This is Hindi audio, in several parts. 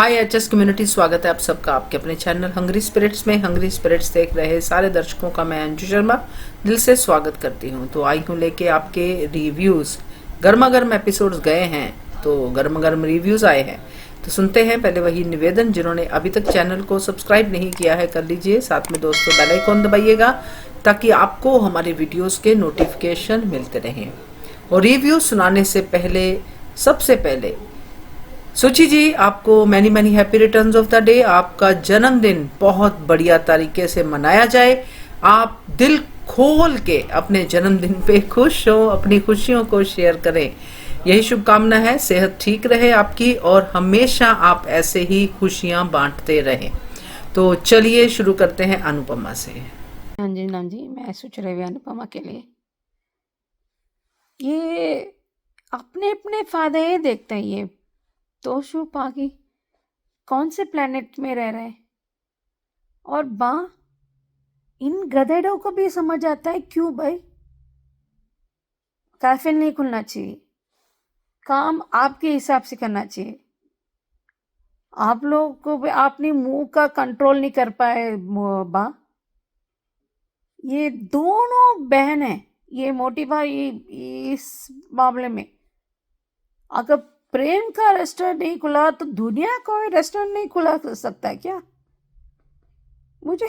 हाय एचएस कम्युनिटी, स्वागत है आप सबका आपके अपने चैनल हंग्री स्पिरिट्स में। हंग्री स्पिरिट्स देख रहे सारे दर्शकों का मैं अंजू शर्मा दिल से स्वागत करती हूँ। तो आई हूँ लेके आपके रिव्यूज। गर्मा गर्म एपिसोड्स गए हैं तो गर्मा गर्म रिव्यूज आए हैं, तो सुनते हैं। पहले वही निवेदन, जिन्होंने अभी तक चैनल को सब्सक्राइब नहीं किया है कर लीजिए, साथ में दोस्तों बेल आइकॉन दबाइएगा ताकि आपको हमारे वीडियोस के नोटिफिकेशन मिलते रहें। और रिव्यू सुनाने से पहले सबसे पहले सुची जी, आपको many many happy returns of the day. आपका जन्मदिन बहुत बढ़िया तरीके से मनाया जाए। आप दिल खोल के अपने जन्मदिन पे खुश हो, अपनी खुशियों को शेयर करें, यही शुभकामना है। सेहत ठीक रहे आपकी और हमेशा आप ऐसे ही खुशियां बांटते रहें। तो चलिए शुरू करते हैं अनुपमा से। हाँ जी नाम जी, मैं सोच रही हूँ अनुपमा के लिए ये अपने अपने फायदे देखते हैं। ये तोशु पागी कौन से प्लेनेट में रह रहे हैं, और इन गधेड़ों को भी समझ आता है क्यों भाई कैफे नहीं खुलना चाहिए, काम आपके हिसाब से करना चाहिए। आप लोग को भी अपनी मुंह का कंट्रोल नहीं कर पाए ये दोनों बहन है, ये मोटी भाई इस मामले में। अगर प्रेम का रेस्टोरेंट नहीं खुला तो दुनिया कोई रेस्टोरेंट नहीं खुला सकता है क्या? मुझे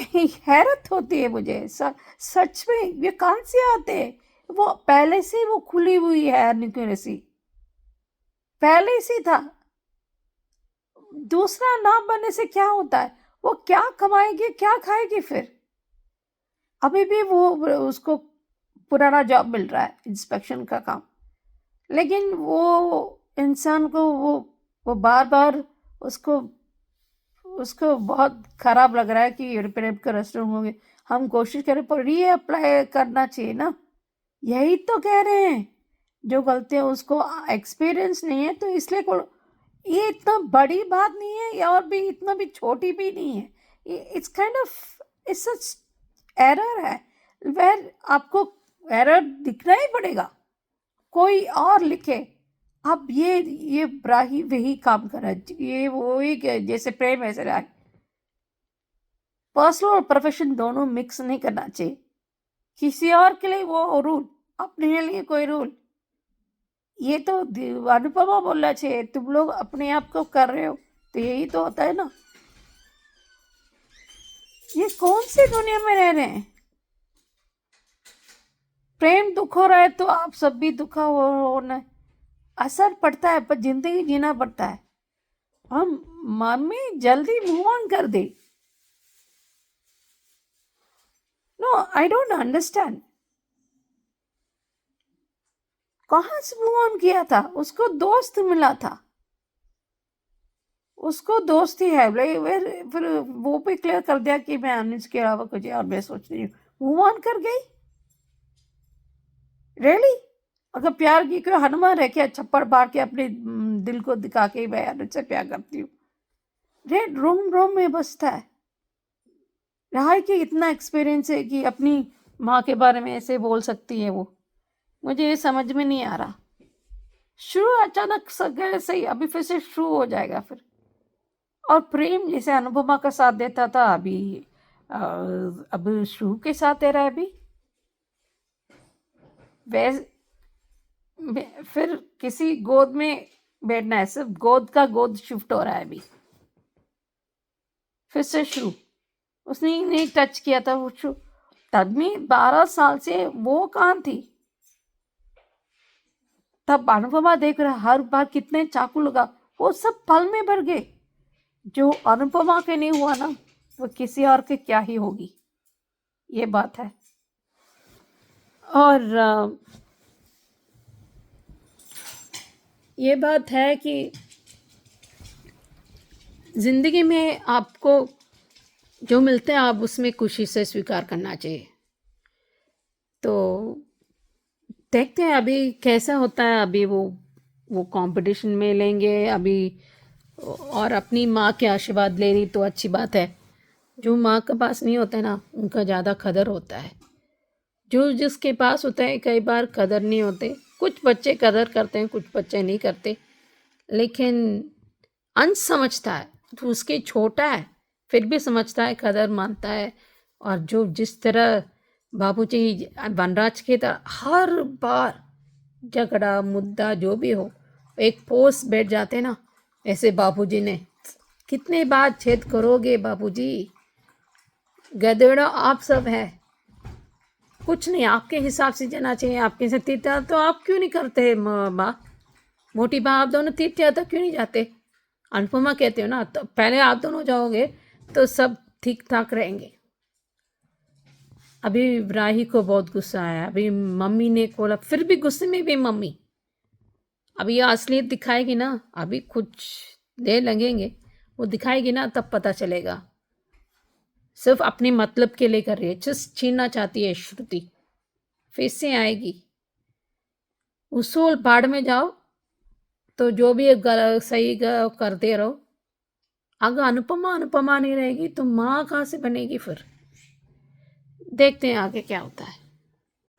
हैरत होती है मुझे सच में, ये कहाँ से आते हैं? वो पहले से वो खुली हुई है न्यूक्लियसी, पहले से था। दूसरा नाम बनने से क्या होता है? वो क्या कमाएगी, क्या खाएगी फिर? अभी भी वो उसको पुराना जॉब मिल रहा है, इंस्पेक्शन का काम, लेकिन वो इंसान को वो बार बार उसको बहुत खराब लग रहा है कि प्रेम का रेस्टोरेंट हो गए। हम कोशिश करें पर री अप्लाई करना चाहिए ना, यही तो कह रहे हैं। जो गलतियां उसको एक्सपीरियंस नहीं है तो इसलिए ये इतना बड़ी बात नहीं है और भी इतना भी छोटी भी नहीं है। It's kind of it's such error है, वेर आपको एरर दिखना ही पड़ेगा। कोई और लिखे, अब ये ब्राही वही काम कर रहा है, ये वो ही जैसे प्रेम ऐसे रहा है। पर्सनल और प्रोफेशन दोनों मिक्स नहीं करना चाहिए। किसी और के लिए वो रूल, अपने लिए कोई रूल। ये तो अनुपमा बोलना चाहिए, तुम लोग अपने आप को कर रहे हो तो यही तो होता है ना। ये कौन सी दुनिया में रह रहे हैं? प्रेम दुख हो रहा है तो आप सब भी दुखा होना है, असर पड़ता है, पर जिंदगी जीना पड़ता है। हम मम्मी जल्दी मूव ऑन कर दे। No, I don't understand. कहाँ से मूव ऑन किया था? उसको दोस्त मिला था, उसको दोस्ती है। फिर वो भी क्लियर कर दिया कि मैं अनुज के अलावा कुछ और मैं सोच रही हूँ, मूव ऑन कर गई। रियली? अगर प्यार की कोई हनुमान है क्या, छप्पड़ मार के अपने दिल को दिखा के मैं अनुज से प्यार करती हूँ? रेड रोम रोम में बसता है। रहा कि इतना एक्सपीरियंस है कि अपनी माँ के बारे में ऐसे बोल सकती है वो, मुझे ये समझ में नहीं आ रहा। शुरू अचानक से ही अभी फिर से शुरू हो जाएगा फिर। और प्रेम जैसे अनुपमा का साथ देता था, अब शुरू के साथ दे रहा है अभी। फिर किसी गोद में बैठना है, सिर्फ गोद का गोद शिफ्ट हो रहा है अभी। फिर से शुरू, उसने नहीं टच किया था वो शुरू। तब में 12 साल से वो कहाँ थी? तब अनुपमा देख रहा, हर बार कितने चाकू लगा, वो सब पल में भर गए। जो अनुपमा के नहीं हुआ ना, वो किसी और के क्या ही होगी, ये बात है। और ये बात है कि जिंदगी में आपको जो मिलते हैं आप उसमें खुशी से स्वीकार करना चाहिए। तो देखते हैं अभी कैसा होता है। अभी वो कंपटीशन में लेंगे अभी, और अपनी माँ के आशीर्वाद ले रही तो अच्छी बात है। जो माँ के पास नहीं होता है ना, उनका ज़्यादा कदर होता है। जो जिसके पास होता है कई बार कदर नहीं होते। कुछ बच्चे कदर करते हैं, कुछ बच्चे नहीं करते, लेकिन अंश समझता है तो उसके छोटा है फिर भी समझता है, कदर मानता है। और जो जिस तरह बाबूजी वनराज के तरह हर बार झगड़ा मुद्दा जो भी हो एक पोस्ट बैठ जाते ना, ऐसे बाबूजी ने कितने बार छेद करोगे बाबूजी, गधेड़ा आप सब है, कुछ नहीं आपके हिसाब से जाना चाहिए, आपके से तीर्थ तो आप क्यों नहीं करते माँ, मोटी माँ आप दोनों तीर्थ यात्रा क्यों नहीं जाते? अनुपमा कहते हो ना, तो पहले आप दोनों जाओगे तो सब ठीक ठाक रहेंगे। अभी राही को बहुत गुस्सा आया, अभी मम्मी ने बोला, फिर भी गुस्से में भी मम्मी अभी ये असलियत दिखाएगी ना, अभी कुछ देर लगेंगे, वो दिखाएगी ना तब पता चलेगा। सिर्फ अपने मतलब के लिए कर रही है, जस्ट छीनना चाहती है श्रुति, फिर से आएगी। उसूल बाढ़ में जाओ तो जो भी सही करते रहो, अगर अनुपमा अनुपमा नहीं रहेगी तो माँ कहाँ से बनेगी फिर? देखते हैं आगे क्या होता है।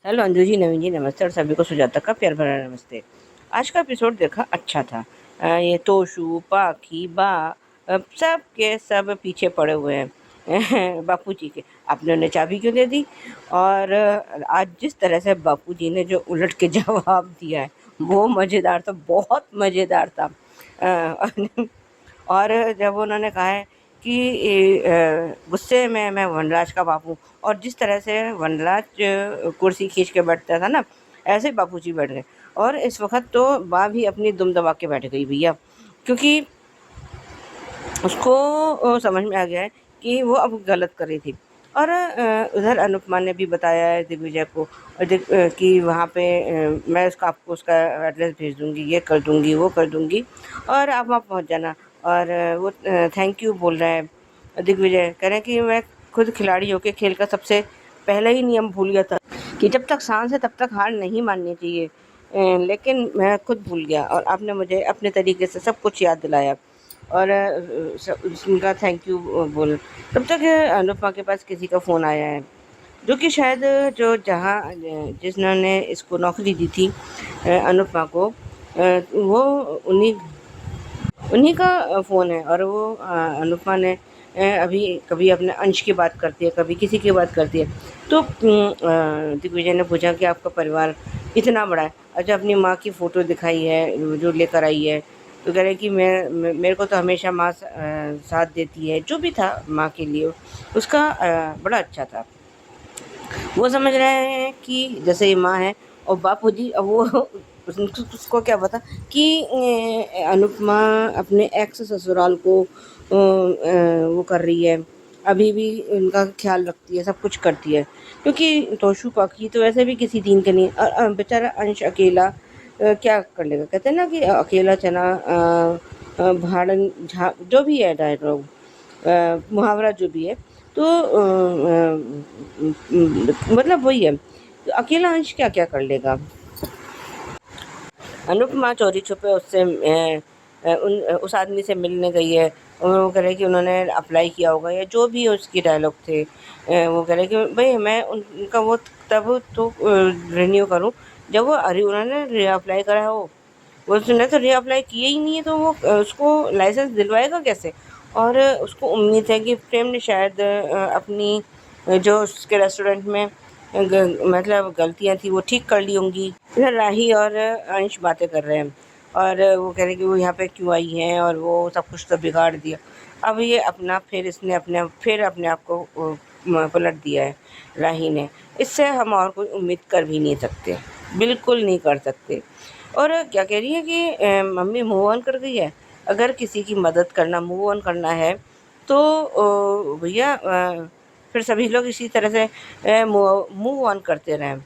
हेलो अंजू जी, नवीन जी नमस्ते और सभी को सुजाता का प्यार भरा नमस्ते। आज का एपिसोड देखा, अच्छा था। ये तोशु पाखी बा सब के सब पीछे पड़े हुए हैं बापू जी के। आपने उन्हें चाबी क्यों दे दी? और आज जिस तरह से बापू जी ने जो उलट के जवाब दिया है वो मज़ेदार था, बहुत मज़ेदार था। और जब उन्होंने कहा है कि गुस्से में मैं वनराज का बापू, और जिस तरह से वनराज कुर्सी खींच के बैठता था ना, ऐसे बापूजी बैठ गए। और इस वक्त तो माँ भी अपनी दुम दबा के बैठ गई भैया, क्योंकि उसको समझ में आ गया है कि वो अब गलत कर रही थी। और उधर अनुपमा ने भी बताया है दिग्विजय को कि वहाँ पे मैं आपको उसका एड्रेस भेज दूँगी, ये कर दूँगी, वो कर दूँगी, और आप वहाँ पहुँच जाना। और वो थैंक यू बोल रहा है दिग्विजय, कह रहे हैं कि मैं खुद खिलाड़ी होके खेल का सबसे पहला ही नियम भूल गया था कि जब तक सांस है तब तक हार नहीं माननी चाहिए, लेकिन मैं खुद भूल गया और आपने मुझे अपने तरीके से सब कुछ याद दिलाया। और उनका थैंक यू बोल। तब तक अनुपमा के पास किसी का फ़ोन आया है, जो कि शायद जिन्होंने इसको नौकरी दी थी अनुपमा को, वो उन्हीं का फ़ोन है। और वो अनुपमा ने अभी कभी अपने अंश की बात करती है, कभी किसी की बात करती है। तो दिग्विजय ने पूछा कि आपका परिवार इतना बड़ा है? अच्छा, अपनी माँ की फ़ोटो दिखाई है जो लेकर आई है, तो कह रहे कि मेरे को तो हमेशा माँ साथ देती है, जो भी था माँ के लिए उसका बड़ा अच्छा था। वो समझ रहे हैं कि जैसे ये माँ है, और बापूजी अब वो उसको क्या पता कि अनुपमा अपने एक्स ससुराल को वो कर रही है, अभी भी उनका ख्याल रखती है, सब कुछ करती है, क्योंकि तोशु पाखी तो वैसे भी किसी दिन के नहीं। और बेचारा अंश अकेला क्या कर लेगा? कहते हैं ना कि अकेला चना भाड़न झा, जो भी है डायलॉग मुहावरा जो भी है, तो मतलब वही है, तो अकेला अंश क्या क्या कर लेगा। अनुपमा चोरी छुपे उससे उस आदमी से मिलने गई है, और वो कह रहे कि उन्होंने अप्लाई किया होगा या जो भी उसकी डायलॉग थे। वो कह रहे कि भाई मैं उनका वो तब तो रिन्यू करूं जब वो उन्होंने रीअप्लाई करा हो। वो उसने तो रीअप्लाई किया ही नहीं है, तो वो उसको लाइसेंस दिलवाएगा कैसे? और उसको उम्मीद है कि प्रेम ने शायद अपनी जो उसके रेस्टोरेंट में मतलब गलतियाँ थी वो ठीक कर ली होंगी। इधर राही और अंश बातें कर रहे हैं, और वो कह रहे हैं कि वो यहाँ पे क्यों आई हैं, और वो सब कुछ तो बिगाड़ दिया। अब ये इसने अपने आप को पलट दिया है राही ने। इससे हम और कोई उम्मीद कर भी नहीं सकते, बिल्कुल नहीं कर सकते। और क्या कह रही है कि मम्मी मूव ऑन कर गई है। अगर किसी की मदद करना, मूव ऑन करना है, तो भैया फिर सभी लोग इसी तरह से मूव ऑन करते रहें।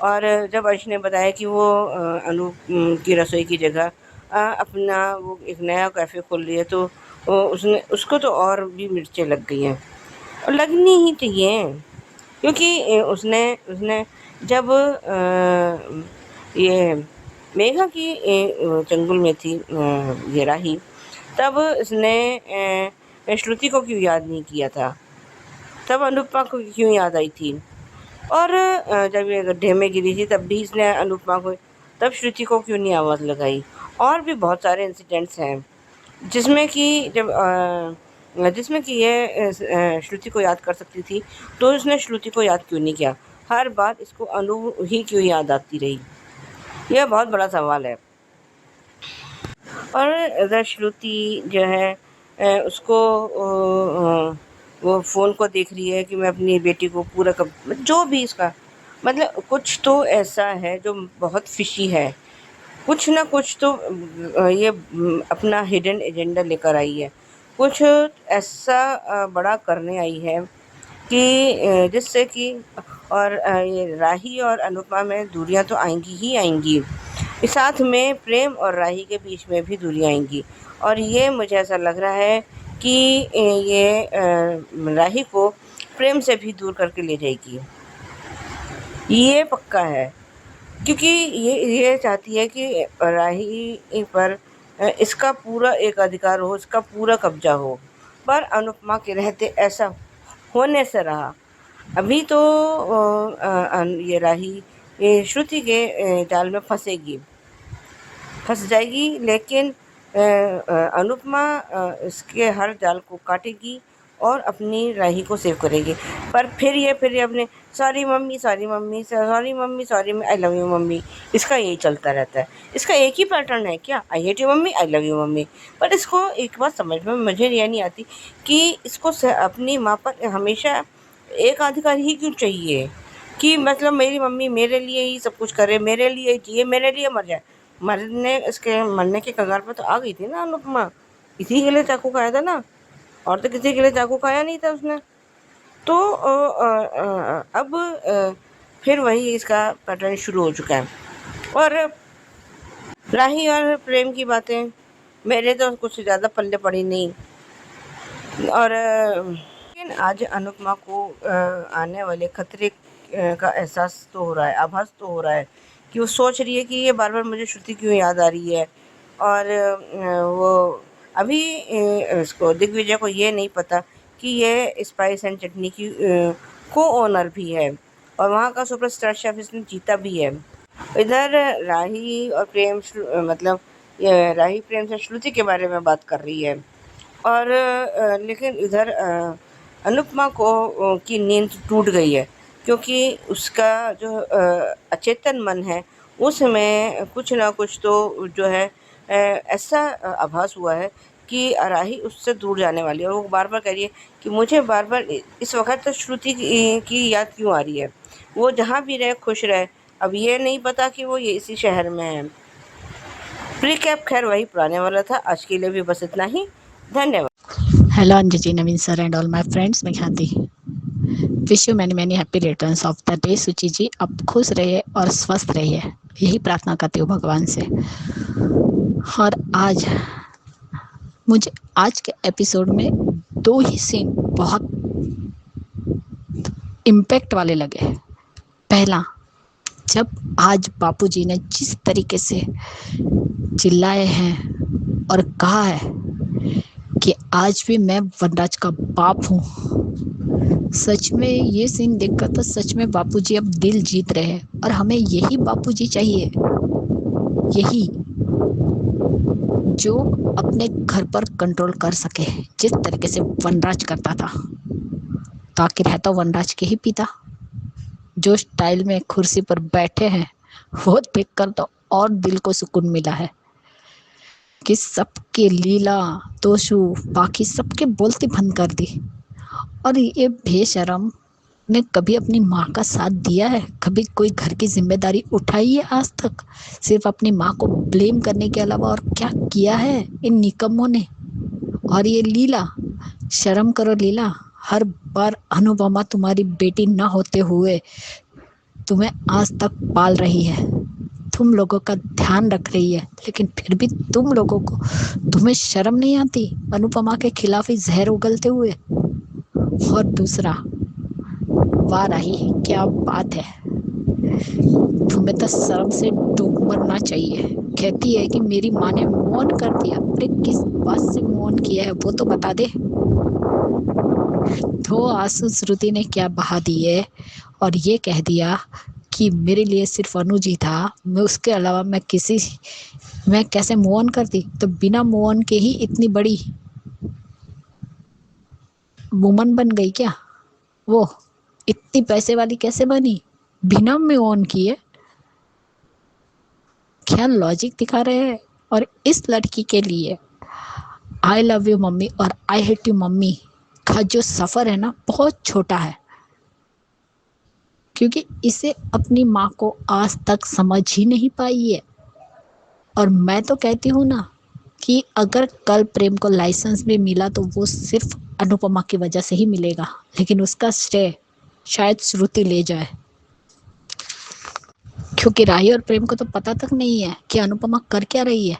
और जब अंश ने बताया कि वो अनु की रसोई की जगह अपना वो एक नया कैफ़े खोल रही है, तो उसको तो और भी मिर्चें लग गई हैं, और लगनी ही चाहिए, क्योंकि उसने जब ये मेघा की चंगुल में थी ये राही, तब इसने श्रुति को क्यों याद नहीं किया था, तब अनुपमा को क्यों याद आई थी। और जब ये गड्ढे में गिरी थी तब भी इसने अनुपमा को, तब श्रुति को क्यों नहीं आवाज़ लगाई। और भी बहुत सारे इंसिडेंट्स हैं जिसमें कि जिसमें कि ये श्रुति को याद कर सकती थी, तो उसने श्रुति को याद क्यों नहीं किया? हर बात इसको अनु ही क्यों याद आती रही? यह बहुत बड़ा सवाल है। और इधर श्रुति जो है उसको वो फ़ोन को देख रही है कि मैं अपनी बेटी को पूरा कब जो भी इसका मतलब कुछ तो ऐसा है जो बहुत फ़िशी है। कुछ ना कुछ तो ये अपना हिडन एजेंडा लेकर आई है। कुछ ऐसा बड़ा करने आई है कि जिससे कि और ये राही और अनुपमा में दूरियां तो आएंगी ही आएंगी। साथ में प्रेम और राही के बीच में भी दूरियां आएंगी। और ये मुझे ऐसा लग रहा है कि ये राही को प्रेम से भी दूर करके ले जाएगी। ये पक्का है, क्योंकि ये चाहती है कि राही पर इसका पूरा एक अधिकार हो, इसका पूरा कब्जा हो। पर अनुपमा के रहते ऐसा होने से रहा। अभी तो ये राही ये श्रुति के जाल में फंस जाएगी, लेकिन अनुपमा इसके हर जाल को काटेगी और अपनी राही को सेव करेगी। पर फिर ये अपने sorry mummy, sorry mummy, sorry mummy, sorry I love you mummy, इसका यही चलता रहता है। इसका एक ही पैटर्न है क्या? I hate you mummy, I love you mummy. पर इसको एक बात समझ में मुझे ये नहीं आती कि इसको अपनी माँ पर हमेशा एक अधिकार ही क्यों चाहिए? कि मतलब मेरी मम्मी मेरे लिए ही सब कुछ करे, मेरे लिए जिए, मेरे लिए मर जाए। मरने के कगार पर तो आ गई थी ना अनुपमा, इसी के लिए चाकू खाया था ना, और तो किसी के लिए चाकू खाया नहीं था उसने। तो अब फिर वही इसका पैटर्न शुरू हो चुका है। और राही और प्रेम की बातें मेरे तो कुछ ज़्यादा पल्ले पड़ी नहीं। और लेकिन आज अनुपमा को आने वाले खतरे का एहसास तो हो रहा है, आभास तो हो रहा है कि वो सोच रही है कि ये बार बार मुझे श्रुति क्यों याद आ रही है। और वो अभी इसको दिग्विजय को ये नहीं पता कि ये स्पाइस एंड चटनी की को ओनर भी है और वहाँ का सुपरस्टार शेफ इसने जीता भी है। इधर राही और प्रेम मतलब राही प्रेम से श्रुति के बारे में बात कर रही है। और लेकिन इधर अनुपमा को की नींद टूट गई है, क्योंकि उसका जो अचेतन मन है उसमें कुछ ना कुछ तो जो है ऐसा आभास हुआ है कि राही उससे दूर जाने वाली है। और वो बार बार कह रही है कि मुझे बार बार इस वक्त तो श्रुति की याद क्यों आ रही है। वो जहाँ भी रहे खुश रहे। अब ये नहीं पता कि वो ये इसी शहर में है। प्रीकैप खैर वही पुराने वाला था। आज के लिए भी बस इतना ही। धन्यवाद। Hello Anjali, Naveen sir and all my friends, मैं ख्याति wish you many many happy returns of the day. सुचि जी अब खुश रहिए और स्वस्थ रहिए, यही प्रार्थना करती हूँ भगवान से। और आज मुझे आज के एपिसोड में 2 ही सीन बहुत इम्पैक्ट वाले लगे। पहला, जब आज बापूजी ने जिस तरीके से चिल्लाए हैं और कहा है कि आज भी मैं वनराज का बाप हूँ। सच में ये सीन देखकर तो सच में बापूजी अब दिल जीत रहे हैं और हमें यही बापूजी चाहिए, यही जो अपने घर पर कंट्रोल कर सके जिस तरीके से वनराज करता था। तो आखिर है तो वनराज के ही पिता जो स्टाइल में कुर्सी पर बैठे हैं, वो देखकर तो और दिल को सुकून मिला है कि सबके लीला तोशु बाकी सबके बोलती बंद कर दी। और ये बेशरम ने कभी अपनी माँ का साथ दिया है? कभी कोई घर की जिम्मेदारी उठाई है आज तक? सिर्फ अपनी माँ को ब्लेम करने के अलावा और क्या किया है इन निकम्मों ने? और ये लीला, शर्म करो लीला, हर बार अनुपमा तुम्हारी बेटी न होते हुए तुम्हें आज तक पाल रही है, तुम लोगों का ध्यान रख रही है, लेकिन फिर भी तुम्हें शर्म नहीं आती अनुपमा के खिलाफ ही जहर उगलते हुए? और दूसरा, वाह राही क्या बात है, तुम्हें तो शर्म से डूब मरना चाहिए। कहती है कि मेरी माँ ने मौन कर दिया। अरे किस बात से मौन किया है वो तो बता दे। तो आंसू श्रुति ने क्या बहा दिए और ये कह दिया कि मेरे लिए सिर्फ अनुज ही था, मैं उसके अलावा मैं किसी मैं कैसे मूव ऑन करती, तो बिना मूव ऑन के ही इतनी बड़ी वुमन बन गई क्या वो? इतनी पैसे वाली कैसे बनी बिना मूव ऑन किए? क्या लॉजिक दिखा रहे हैं। और इस लड़की के लिए आई लव यू मम्मी और आई हेट यू मम्मी का जो सफ़र है ना, बहुत छोटा है, क्योंकि इसे अपनी माँ को आज तक समझ ही नहीं पाई है। और मैं तो कहती हूँ ना कि अगर कल प्रेम को लाइसेंस भी मिला तो वो सिर्फ अनुपमा की वजह से ही मिलेगा, लेकिन उसका श्रेय शायद श्रुति ले जाए, क्योंकि राही और प्रेम को तो पता तक नहीं है कि अनुपमा कर क्या रही है।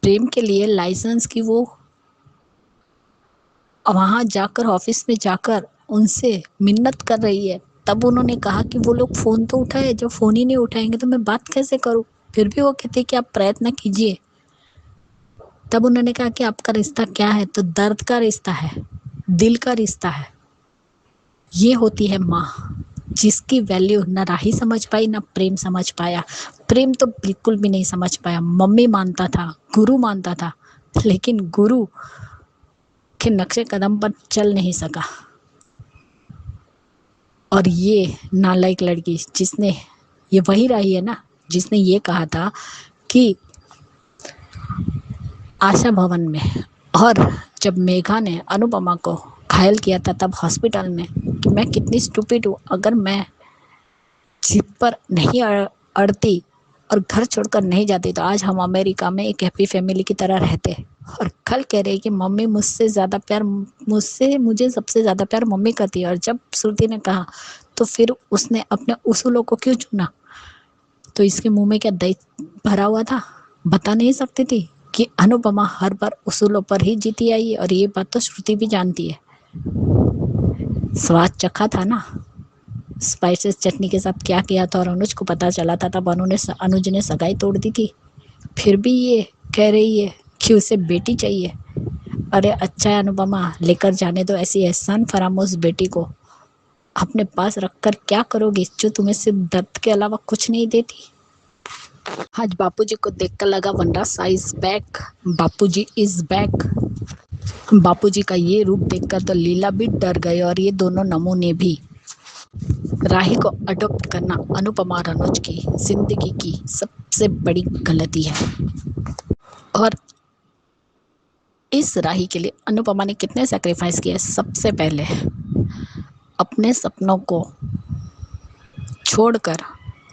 प्रेम के लिए लाइसेंस की वो वहां जाकर, ऑफिस में जाकर उनसे मिन्नत कर रही है। तब उन्होंने कहा कि वो लोग फ़ोन तो उठाए, जब फ़ोन ही नहीं उठाएंगे तो मैं बात कैसे करूं। फिर भी वो कहते कि आप प्रयत्न कीजिए। तब उन्होंने कहा कि आपका रिश्ता क्या है, तो दर्द का रिश्ता है, दिल का रिश्ता है। ये होती है माँ, जिसकी वैल्यू न राही समझ पाई न प्रेम समझ पाया। प्रेम तो बिल्कुल भी नहीं समझ पाया। मम्मी मानता था, गुरु मानता था, लेकिन गुरु के नक्शे कदम पर चल नहीं सका। और ये नालायक लड़की, जिसने, ये वही रही है ना जिसने ये कहा था कि आशा भवन में, और जब मेघा ने अनुपमा को घायल किया था तब हॉस्पिटल में, कि मैं कितनी स्टूपिड हूँ, अगर मैं जिप पर नहीं अड़ती और घर छोड़कर नहीं जाती तो आज हम अमेरिका में एक हैप्पी फैमिली की तरह रहते। और कल कह रही कि मम्मी मुझे सबसे ज़्यादा प्यार मम्मी करती है। और जब श्रुति ने कहा तो फिर उसने अपने उसूलों को क्यों चुना? तो इसके मुंह में क्या दही भरा हुआ था? बता नहीं सकती थी कि अनुपमा हर बार उसूलों पर ही जीती आई है, और ये बात तो श्रुति भी जानती है। स्वाद चखा था ना स्पाइसेस चटनी के साथ क्या किया था, और अनुज को पता चला था तब अनुज ने सगाई तोड़ दी थी। फिर भी ये कह रही है कि उसे बेटी चाहिए। अरे अच्छा है अनुपमा, लेकर जाने दो ऐसी एहसान फरामोश बेटी को। अपने पास रखकर क्या करोगी जो तुम्हें सिर्फ दर्द के अलावा कुछ नहीं देती? आज बापूजी को देखकर लगा वनराज साइज back, Bapuji is back. Bapuji का ये रूप देखकर तो लीला भी डर गए, और ये दोनों नमूने भी। राही को अडॉप्ट करना अनुपमा और अनुज की जिंदगी की सबसे बड़ी गलती है। और इस राही के लिए अनुपमा ने कितने सैक्रिफाइस किए। सबसे पहले अपने सपनों को छोड़कर,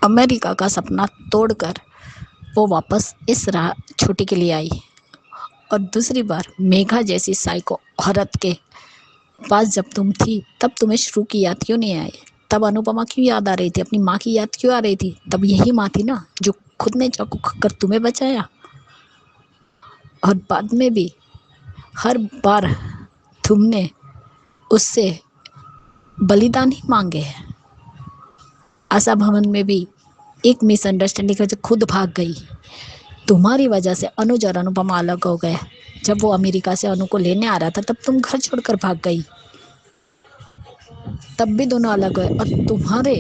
अमेरिका का सपना तोड़कर वो वापस इस छोटी के लिए आई। और दूसरी बार मेघा जैसी साइको औरत के पास जब तुम थी तब तुम्हें श्रु की याद क्यों नहीं आई? तब अनुपमा क्यों याद आ रही थी? अपनी माँ की याद क्यों आ रही थी? तब यही माँ थी ना जो खुद ने चाकू खाकर तुम्हें बचाया। और बाद में भी हर बार तुमने उससे बलिदान ही मांगे हैं। आशा भवन में भी एक मिसअंडरस्टैंडिंग की वजह से खुद भाग गई। तुम्हारी वजह से अनुज और अनुपमा अलग हो गए। जब वो अमेरिका से अनु को लेने आ रहा था तब तुम घर छोड़कर भाग गई, तब भी दोनों अलग हुए। और तुम्हारे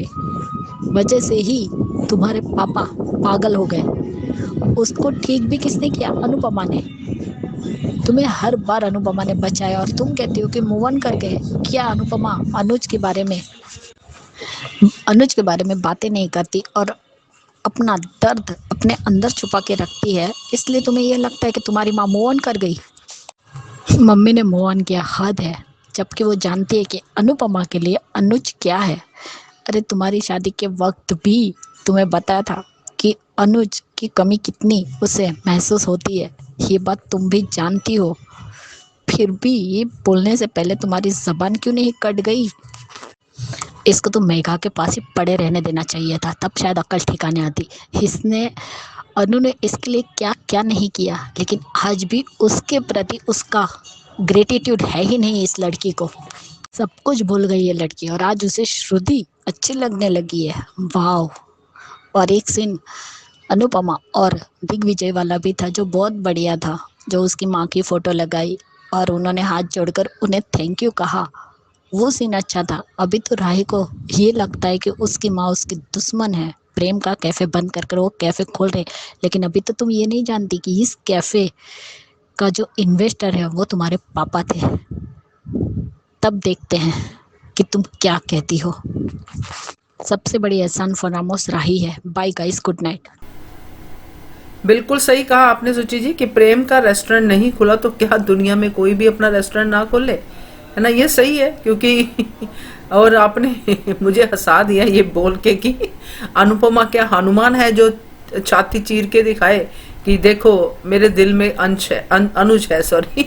वजह से ही तुम्हारे पापा पागल हो गए। उसको ठीक भी किसने किया? अनुपमा ने। तुम्हें हर बार अनुपमा ने बचाया, और तुम कहती हो कि मूव ऑन कर गए। क्या अनुपमा अनुज के बारे में बातें नहीं करती और अपना दर्द अपने अंदर छुपा के रखती है, इसलिए तुम्हें यह लगता है कि तुम्हारी माँ मूव ऑन कर गई? मम्मी ने मूव ऑन किया, हद है, जबकि वो जानती है कि अनुपमा के लिए अनुज क्या है। अरे तुम्हारी शादी के वक्त भी तुम्हें बताया था कि अनुज की कमी कितनी उसे महसूस होती है, ये बात तुम भी जानती हो। फिर भी ये बोलने से पहले तुम्हारी ज़बान क्यों नहीं कट गई? इसको तो मेघा के पास ही पड़े रहने देना चाहिए था, तब शायद अक्ल ठिकाने आती। अनु ने इसके लिए क्या क्या नहीं किया, लेकिन आज भी उसके प्रति उसका ग्रेटिट्यूड है ही नहीं। इस लड़की को सब कुछ भूल गई है लड़की, और आज उसे श्रुति अच्छी लगने लगी है। वाह। और एक सीन अनुपमा और दिग्विजय वाला भी था जो बहुत बढ़िया था, जो उसकी माँ की फ़ोटो लगाई और उन्होंने हाथ जोड़कर उन्हें थैंक यू कहा, वो सीन अच्छा था। अभी तो राही को ये लगता है कि उसकी माँ उसकी दुश्मन है, प्रेम का कैफ़े बंद कर वो कैफ़े खोल रहे, लेकिन अभी तो तुम ये नहीं जानती कि इस कैफ़े का जो इन्वेस्टर है वो तुम्हारे पापा थे। तब देखते हैं कि तुम क्या कहती हो। सबसे बड़ी एहसान फरामोश राही है। Bye guys, good night. बिल्कुल सही कहा आपने सुचि जी कि प्रेम का रेस्टोरेंट नहीं खुला तो क्या दुनिया में कोई भी अपना रेस्टोरेंट ना खोले, है ना। ये सही है क्योंकि और आपने मुझे हंसा दिया ये बोल के कि अनुपमा क्या हनुमान है जो छाती चीर के दिखाए कि देखो मेरे दिल में अंश है, अनुज है, सॉरी।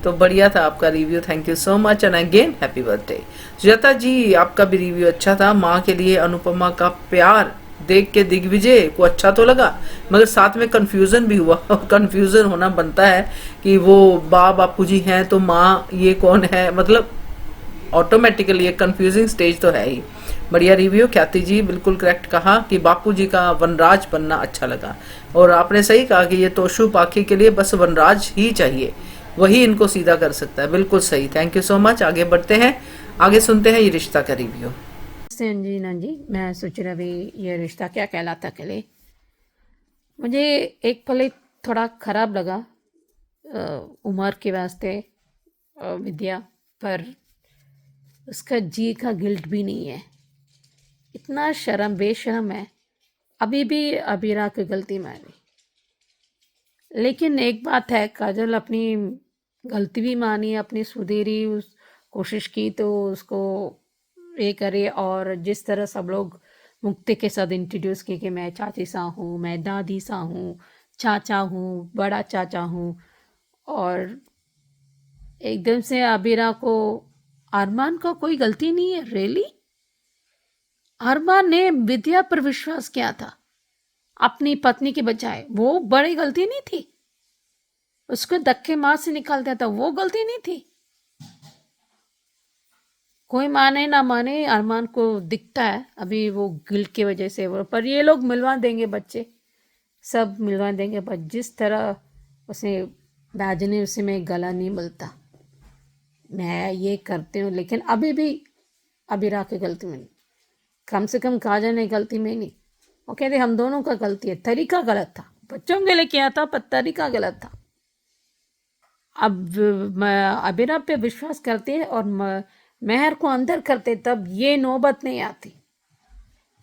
तो बढ़िया था आपका review, thank you so much and again happy birthday. Sujata ji आपका भी रिव्यू अच्छा था। माँ के लिए अनुपमा का प्यार देख के दिग्विजय को अच्छा तो लगा, मगर साथ में कंफ्यूजन भी हुआ और कंफ्यूजन होना बनता है कि वो बापूजी हैं तो माँ ये कौन है, मतलब ऑटोमेटिकली एक कंफ्यूजिंग स्टेज तो है ही। बढ़िया रिव्यू ख्याति जी, बिल्कुल करेक्ट कहा कि बापूजी का वनराज बनना अच्छा लगा, और आपने सही कहा कि ये तोशु पाखी के लिए बस वनराज ही चाहिए, वही इनको सीधा कर सकता है। बिल्कुल सही, थैंक यू सो मच। आगे बढ़ते हैं, आगे सुनते हैं ये रिश्ता का रिव्यू। अंजीना जी, मैं सोच रहा भी ये रिश्ता क्या कहलाता के लिए। मुझे एक पल थोड़ा ख़राब लगा उमर के वास्ते विद्या, पर उसका जी का गिल्ट भी नहीं है। इतना शर्म बेशर्म है, अभी भी अबीरा की गलती मानी। लेकिन एक बात है, काजल अपनी गलती भी मानी, अपनी सुधेरी उस कोशिश की तो उसको ये करे, और जिस तरह सब लोग मुक्ति के साथ इंट्रोड्यूस किए कि मैं चाची सा हूँ, मैं दादी सा हूँ, चाचा हूँ, बड़ा चाचा हूँ, और एकदम से आबिरा को अरमान का कोई गलती नहीं है। रियली अरमान ने विद्या पर विश्वास किया था अपनी पत्नी के बजाय, वो बड़ी गलती नहीं थी। उसको धक्के मार से निकाल दिया था, वो गलती नहीं थी। कोई माने ना माने, अरमान को दिखता है अभी वो गिल्ट की वजह से वो, पर ये लोग मिलवा देंगे, बच्चे सब मिलवा देंगे, पर जिस तरह उसे दाजने उसे में गला नहीं मिलता। मैं ये करती हूँ, लेकिन अभी भी अबीरा की गलती में नहीं, कम से कम काजल ने गलती में नहीं। वो कहते हम दोनों का गलती है, तरीका गलत था, बच्चों के लिए किया था पर तरीका गलत था। अब अबीरा पे विश्वास करते और मेहर को अंदर करते तब ये नौबत नहीं आती।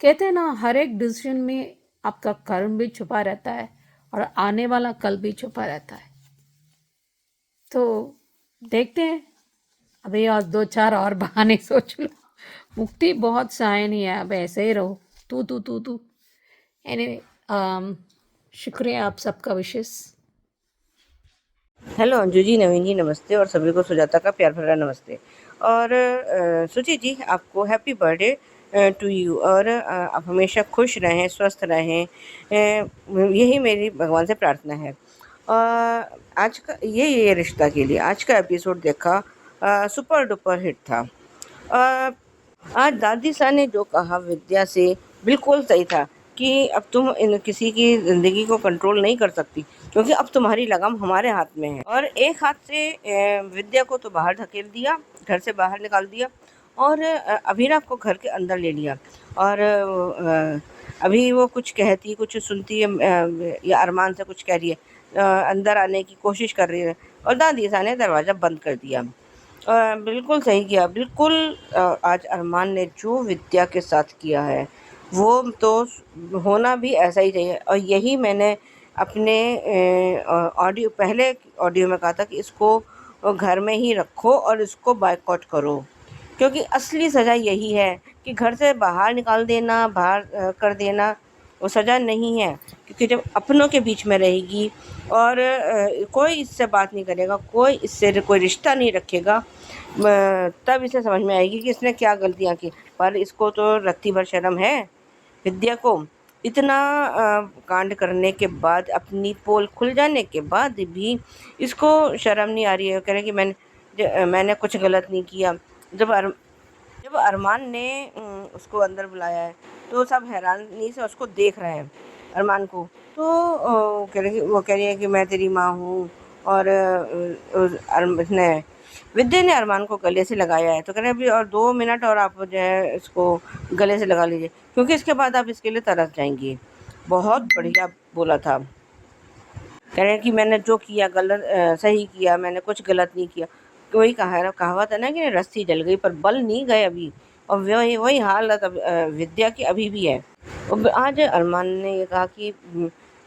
कहते हैं ना, हर एक डिसीजन में आपका कर्म भी छुपा रहता है और आने वाला कल भी छुपा रहता है। तो देखते हैं, अभी और 2-4 और बहाने सोच लो। मुक्ति बहुत सहायनी है, अब ऐसे ही रहो, तू एनीवे, शुक्रिया आप सबका विशेष। हेलो अंजू जी, नवीन जी नमस्ते, और सभी को सुजाता का प्यार भरा नमस्ते। और सुची जी, आपको हैप्पी बर्थडे टू यू, और आप हमेशा खुश रहें, स्वस्थ रहें, यही मेरी भगवान से प्रार्थना है। आज का ये रिश्ता के लिए आज का एपिसोड देखा, सुपर डुपर हिट था। आज दादी सा ने जो कहा विद्या से बिल्कुल सही था कि अब तुम किसी की ज़िंदगी को कंट्रोल नहीं कर सकती, क्योंकि अब तुम्हारी लगाम हमारे हाथ में है। और एक हाथ से विद्या को तो बाहर धकेल दिया, घर से बाहर निकाल दिया, और अभिनव को घर के अंदर ले लिया। और अभी वो कुछ कहती, कुछ सुनती है, या अरमान से कुछ कह रही है, अंदर आने की कोशिश कर रही है, और दादी सा ने दरवाज़ा बंद कर दिया। बिल्कुल सही किया, बिल्कुल। आज अरमान ने जो विद्या के साथ किया है वो तो होना भी ऐसा ही चाहिए। और यही मैंने अपने पहले ऑडियो में कहा था कि इसको घर में ही रखो और इसको बायकॉट करो, क्योंकि असली सज़ा यही है कि घर से बाहर निकाल देना, बाहर कर देना वो सज़ा नहीं है। क्योंकि जब अपनों के बीच में रहेगी और कोई इससे बात नहीं करेगा, कोई इससे कोई रिश्ता नहीं रखेगा, तब इसे समझ में आएगी कि इसने क्या गलतियाँ की। पर इसको तो रत्ती भर शर्म है विद्या को, इतना कांड करने के बाद, अपनी पोल खुल जाने के बाद भी इसको शर्म नहीं आ रही है। कह रहे कि मैंने कुछ गलत नहीं किया। जब अरमान ने उसको अंदर बुलाया है तो सब हैरानी से उसको देख रहे हैं, अरमान को। तो वो कह रही है कि मैं तेरी माँ हूँ, और उसने विद्या ने अरमान को गले से लगाया है, तो कह रहे अभी और 2 मिनट और आप जो है इसको गले से लगा लीजिए, क्योंकि इसके बाद आप इसके लिए तरस जाएंगी। बहुत बढ़िया बोला था। कह रहे हैं कि मैंने जो किया सही किया, मैंने कुछ गलत नहीं किया। वही कहावत है ना कि रस्सी जल गई पर बल नहीं गए अभी, और वही वही हालत विद्या की अभी भी है। अब आज अरमान ने ये कहा कि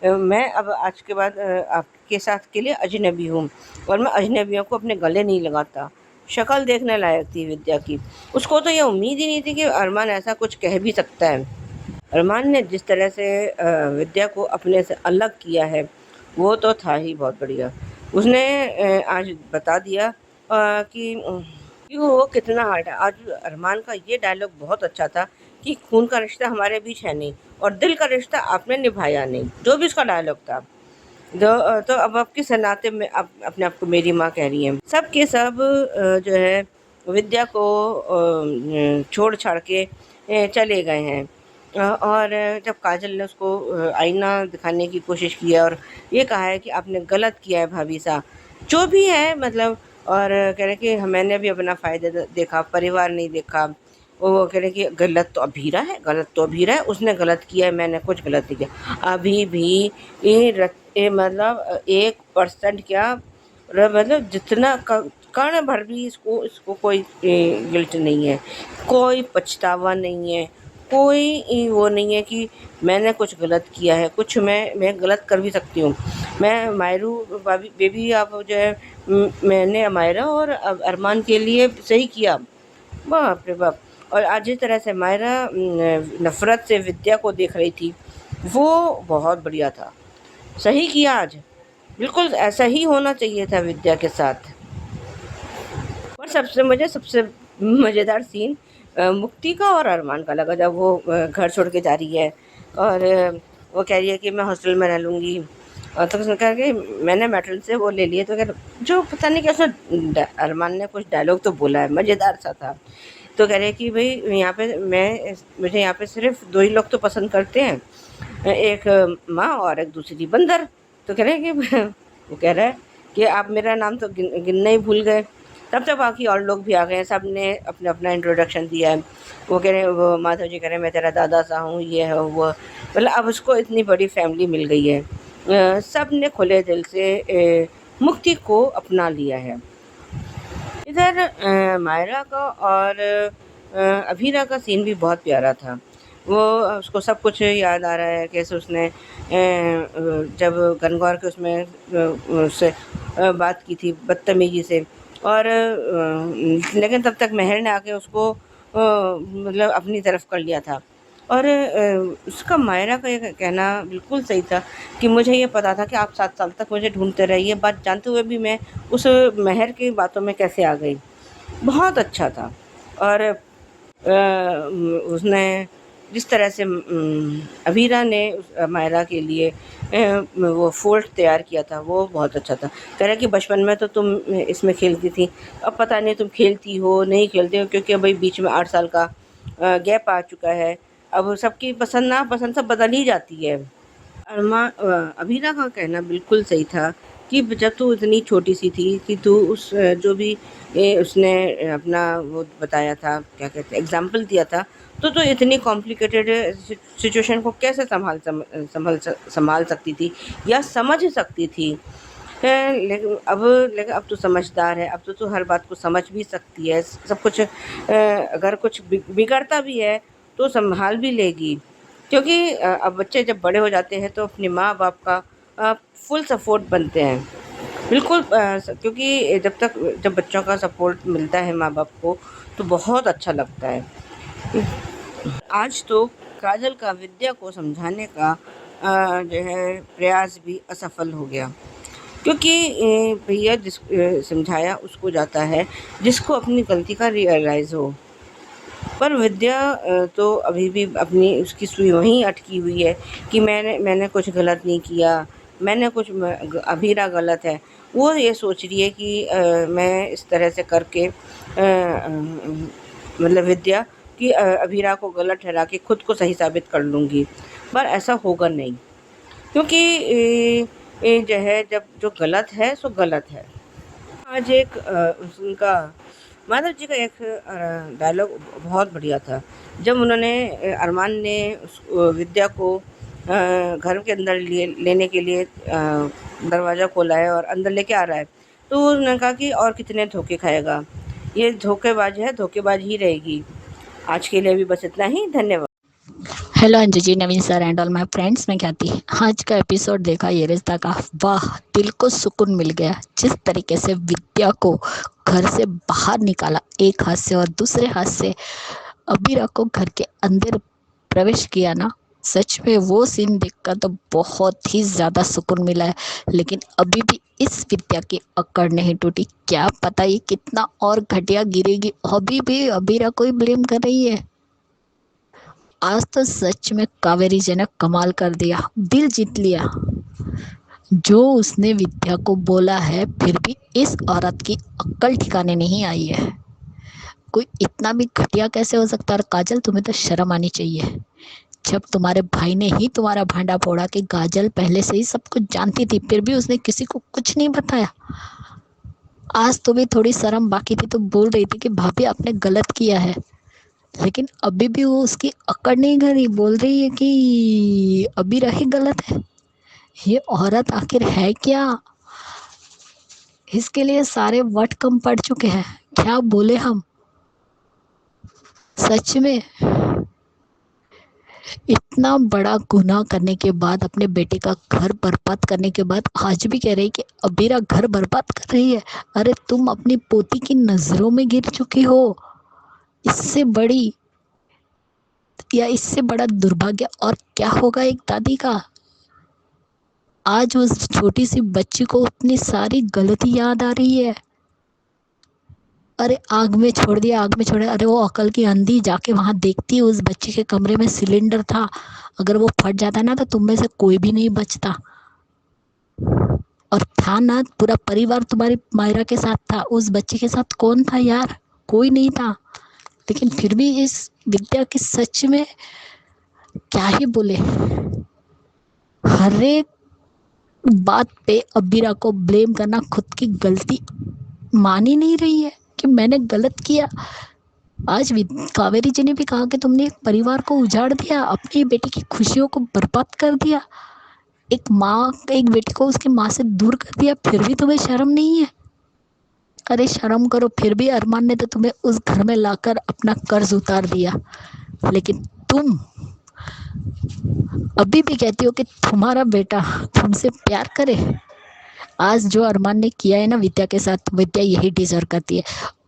मैं अब आज के बाद आपके साथ के लिए अजनबी हूँ, और मैं अजनबियों को अपने गले नहीं लगाता। शक्ल देखने लायक थी विद्या की। उसको तो ये उम्मीद ही नहीं थी कि अरमान ऐसा कुछ कह भी सकता है। अरमान ने जिस तरह से विद्या को अपने से अलग किया है वो तो था ही बहुत बढ़िया। उसने आज बता दिया कि वो कितना हार्ड है। आज अरमान का ये डायलॉग बहुत अच्छा था कि खून का रिश्ता हमारे बीच है नहीं और दिल का रिश्ता आपने निभाया नहीं, जो भी उसका डायलॉग था। तो अब आपके सनाते में आप अपने आप को मेरी माँ कह रही हैं। सब के सब जो है विद्या को छोड़ छाड़ के चले गए हैं। और जब काजल ने उसको आईना दिखाने की कोशिश की है और ये कहा है कि आपने गलत किया है भाभी साहब, जो भी है मतलब, और कह रहे कि मैंने भी अपना फ़ायदा देखा, परिवार नहीं देखा। वो कह रहे कि गलत तो अभीरा है, गलत तो अभीरा है, उसने गलत किया है, मैंने कुछ गलत नहीं किया। अभी भी मतलब 1% क्या, मतलब जितना कण भर भी इसको कोई गिल्ट नहीं है, कोई पछतावा नहीं है, कोई वो नहीं है कि मैंने कुछ गलत किया है। कुछ मैं गलत कर भी सकती हूँ। मैं मायरू बेबी आप जो है मैंने मायरा और अरमान के लिए सही किया। बाप रे बाप। और आज जिस तरह से मायरा नफ़रत से विद्या को देख रही थी वो बहुत बढ़िया था। सही किया आज, बिल्कुल ऐसा ही होना चाहिए था विद्या के साथ। और सबसे मज़ेदार सीन मुक्ति का और अरमान का लगा, जब वो घर छोड़ के जा रही है और वो कह रही है कि मैं हॉस्टल में रह लूँगी। और तो उसने कहा कि मैंने मेटल से वो ले लिए, तो कह जो पता नहीं क्या अरमान ने कुछ डायलॉग तो बोला है, मज़ेदार सा था। तो कह रहे कि भाई यहाँ पे मुझे यहाँ पे सिर्फ 2 ही लोग तो पसंद करते हैं, एक माँ और एक दूसरी बंदर। तो कह रहे कि वो कह रहा है कि आप मेरा नाम तो गिनना ही भूल गए। तब तक बाकी और लोग भी आ गए हैं, सब ने अपना अपना इंट्रोडक्शन दिया है। वो कह रहे वो माधव जी कह रहे मैं तेरा दादा सा हूँ, ये है वो, मतलब अब उसको इतनी बड़ी फैमिली मिल गई है। सब ने खुले दिल से मुक्ति को अपना लिया है। इधर मायरा का और अभीरा का सीन भी बहुत प्यारा था। वो उसको सब कुछ याद आ रहा है, कैसे उसने जब गनगौर के उसमें उससे बात की थी बदतमीजी से, और लेकिन तब तक मेहर ने आके उसको मतलब अपनी तरफ कर लिया था। और उसका मायरा का ये कहना बिल्कुल सही था कि मुझे ये पता था कि आप 7 साल तक मुझे ढूंढते रहे, ये बात जानते हुए भी मैं उस मेहर की बातों में कैसे आ गई। बहुत अच्छा था। और उसने जिस तरह से अभीरा ने मायरा के लिए वो फोर्ट तैयार किया था वो बहुत अच्छा था। कह रहा कि बचपन में तो तुम इसमें खेलती थी, अब पता नहीं तुम खेलती हो नहीं खेलती हो, क्योंकि अभी बीच में 8 साल का गैप आ चुका है। अब सबकी पसंद नापसंद सब बदल ही जाती है। अभीरा का कहना बिल्कुल सही था कि जब तू इतनी छोटी सी थी कि तू उस जो भी उसने अपना वो बताया था, क्या कहते एग्जाम्पल दिया था, तो इतनी कॉम्प्लिकेटेड सिचुएशन को कैसे संभाल सकती थी या समझ सकती थी। लेकिन अब तो समझदार है, अब तो तू हर बात को समझ भी सकती है, सब कुछ अगर कुछ बिगड़ता भी है तो संभाल भी लेगी। क्योंकि अब बच्चे जब बड़े हो जाते हैं तो अपने माँ बाप का फुल सपोर्ट बनते हैं। बिल्कुल क्योंकि जब बच्चों का सपोर्ट मिलता है माँ बाप को तो बहुत अच्छा लगता है। आज तो काजल का विद्या को समझाने का जो है प्रयास भी असफल हो गया, क्योंकि भैया जिस समझाया उसको जाता है जिसको अपनी गलती का रियलाइज़ हो। पर विद्या तो अभी भी अपनी उसकी सुई वहीं अटकी हुई है कि मैंने कुछ गलत नहीं किया, मैंने कुछ अभीरा गलत है। वो ये सोच रही है कि मैं इस तरह से करके मतलब विद्या कि अभीरा को गलत ठहरा के खुद को सही साबित कर लूँगी, पर ऐसा होगा नहीं। क्योंकि जो है जब जो गलत है सो गलत है। आज एक उनका माधव जी का एक डायलॉग बहुत बढ़िया था। जब उन्होंने अरमान ने विद्या को घर के अंदर लेने के लिए दरवाज़ा खोला है और अंदर लेके आ रहा है, तो उन्होंने कहा कि और कितने धोखे खाएगा, ये धोखेबाज है, धोखेबाज ही रहेगी। आज के लिए भी बस इतना ही, धन्यवाद। Hello Anju ji, Naveen sir and all my friends, मैं ख्याति। आज का एपिसोड देखा ये रिश्ता का, वाह, दिल को सुकून मिल गया। जिस तरीके से विद्या को घर से बाहर निकाला एक हाथ से और दूसरे हाथ से अबीरा को घर के अंदर प्रवेश किया ना, सच में वो सीन देखकर तो बहुत ही ज़्यादा सुकून मिला है। लेकिन अभी भी इस विद्या की अकड़ नहीं टूटी। क्या पता ये कितना और घटिया गिरेगी, अभी भी अबीरा को ही ब्लेम कर रही है। आज तो सच में कावेरी जी ने कमाल कर दिया, दिल जीत लिया। जो उसने विद्या को बोला है, फिर भी इस औरत की अक्ल ठिकाने नहीं आई है। कोई इतना भी घटिया कैसे हो सकता है? और काजल, तुम्हें तो शर्म आनी चाहिए। जब तुम्हारे भाई ने ही तुम्हारा भांडा फोड़ा कि काजल पहले से ही सब कुछ जानती थी, फिर भी उसने किसी को कुछ नहीं बताया। आज तो भी थोड़ी शर्म बाकी थी तो बोल रही थी कि भाभी आपने गलत किया है, लेकिन अभी भी वो उसकी अकड़ नहीं करी, बोल रही है कि अभी रही गलत है। ये औरत आखिर है क्या? इसके लिए सारे वर्ड कम पड़ चुके हैं, क्या बोले हम। सच में इतना बड़ा गुनाह करने के बाद, अपने बेटे का घर बर्बाद करने के बाद, आज भी कह रही कि अबीरा घर बर्बाद कर रही है। अरे तुम अपनी पोती की नजरों में गिर चुकी हो। इससे बड़ी या इससे बड़ा दुर्भाग्य और क्या होगा एक दादी का। आज उस छोटी सी बच्ची को अपनी सारी गलती याद आ रही है। अरे आग में छोड़ दिया, आग में छोड़ा। अरे वो अकल की अंधी जाके वहां देखती है, उस बच्ची के कमरे में सिलेंडर था, अगर वो फट जाता ना तो तुम में से कोई भी नहीं बचता। और था ना, पूरा परिवार तुम्हारी मायरा के साथ था, उस बच्ची के साथ कौन था यार? कोई नहीं था। लेकिन फिर भी इस विद्या की सच में क्या ही बोले, हर एक बात पे अबीरा को ब्लेम करना, खुद की गलती मान ही नहीं रही है कि मैंने गलत किया। आज कावेरी जी ने भी कहा कि तुमने एक परिवार को उजाड़ दिया, अपनी बेटी की खुशियों को बर्बाद कर दिया, एक माँ, एक बेटी को उसकी माँ से दूर कर दिया, फिर भी तुम्हें शर्म नहीं है? अरे शर्म करो। फिर भी अरमान ने तो तुम्हें उस घर में लाकर अपना कर्ज उतार दिया, लेकिन तुम अभी भी कहती हो कि तुम्हारा बेटा तुमसे प्यार करे। आज जो अरमान ने किया है ना विद्या के साथ, विद्या यही डिजर्व करती है।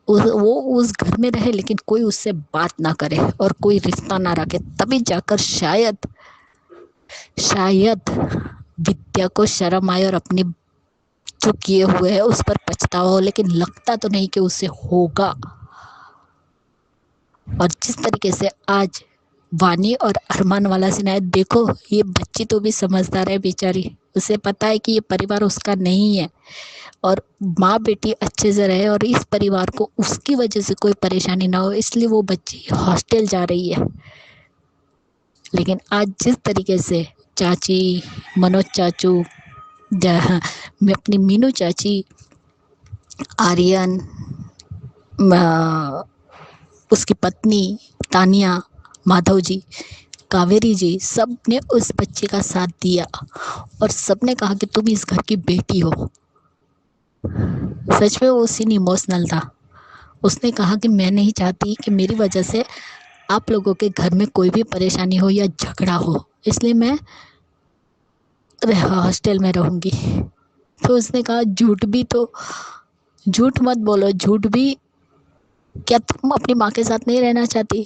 वो उस घर में रहे लेकिन कोई उससे बात ना करे और कोई रिश्ता ना रखे, तभी जाकर शायद विद्या को शर्म आए और अपने जो किए हुए है उस पर पछतावा हो। लेकिन लगता तो नहीं कि उससे होगा। और जिस तरीके से आज वानी और अरमान वाला सीन है, देखो ये बच्ची तो भी समझदार है बेचारी, उसे पता है कि ये परिवार उसका नहीं है और माँ बेटी अच्छे से रहे और इस परिवार को उसकी वजह से कोई परेशानी ना हो, इसलिए वो बच्ची हॉस्टल जा रही है। लेकिन आज जिस तरीके से चाची, मनोज चाचू, मैं अपनी मीनू चाची, आर्यन, उसकी पत्नी तानिया, माधव जी, कावेरी जी, सब ने उस बच्चे का साथ दिया और सबने कहा कि तुम इस घर की बेटी हो। सच में वो सीन इमोशनल था। उसने कहा कि मैं नहीं चाहती कि मेरी वजह से आप लोगों के घर में कोई भी परेशानी हो या झगड़ा हो, इसलिए मैं हॉस्टल में रहूंगी। तो उसने कहा झूठ मत बोलो, झूठ भी, क्या तुम अपनी माँ के साथ नहीं रहना चाहती?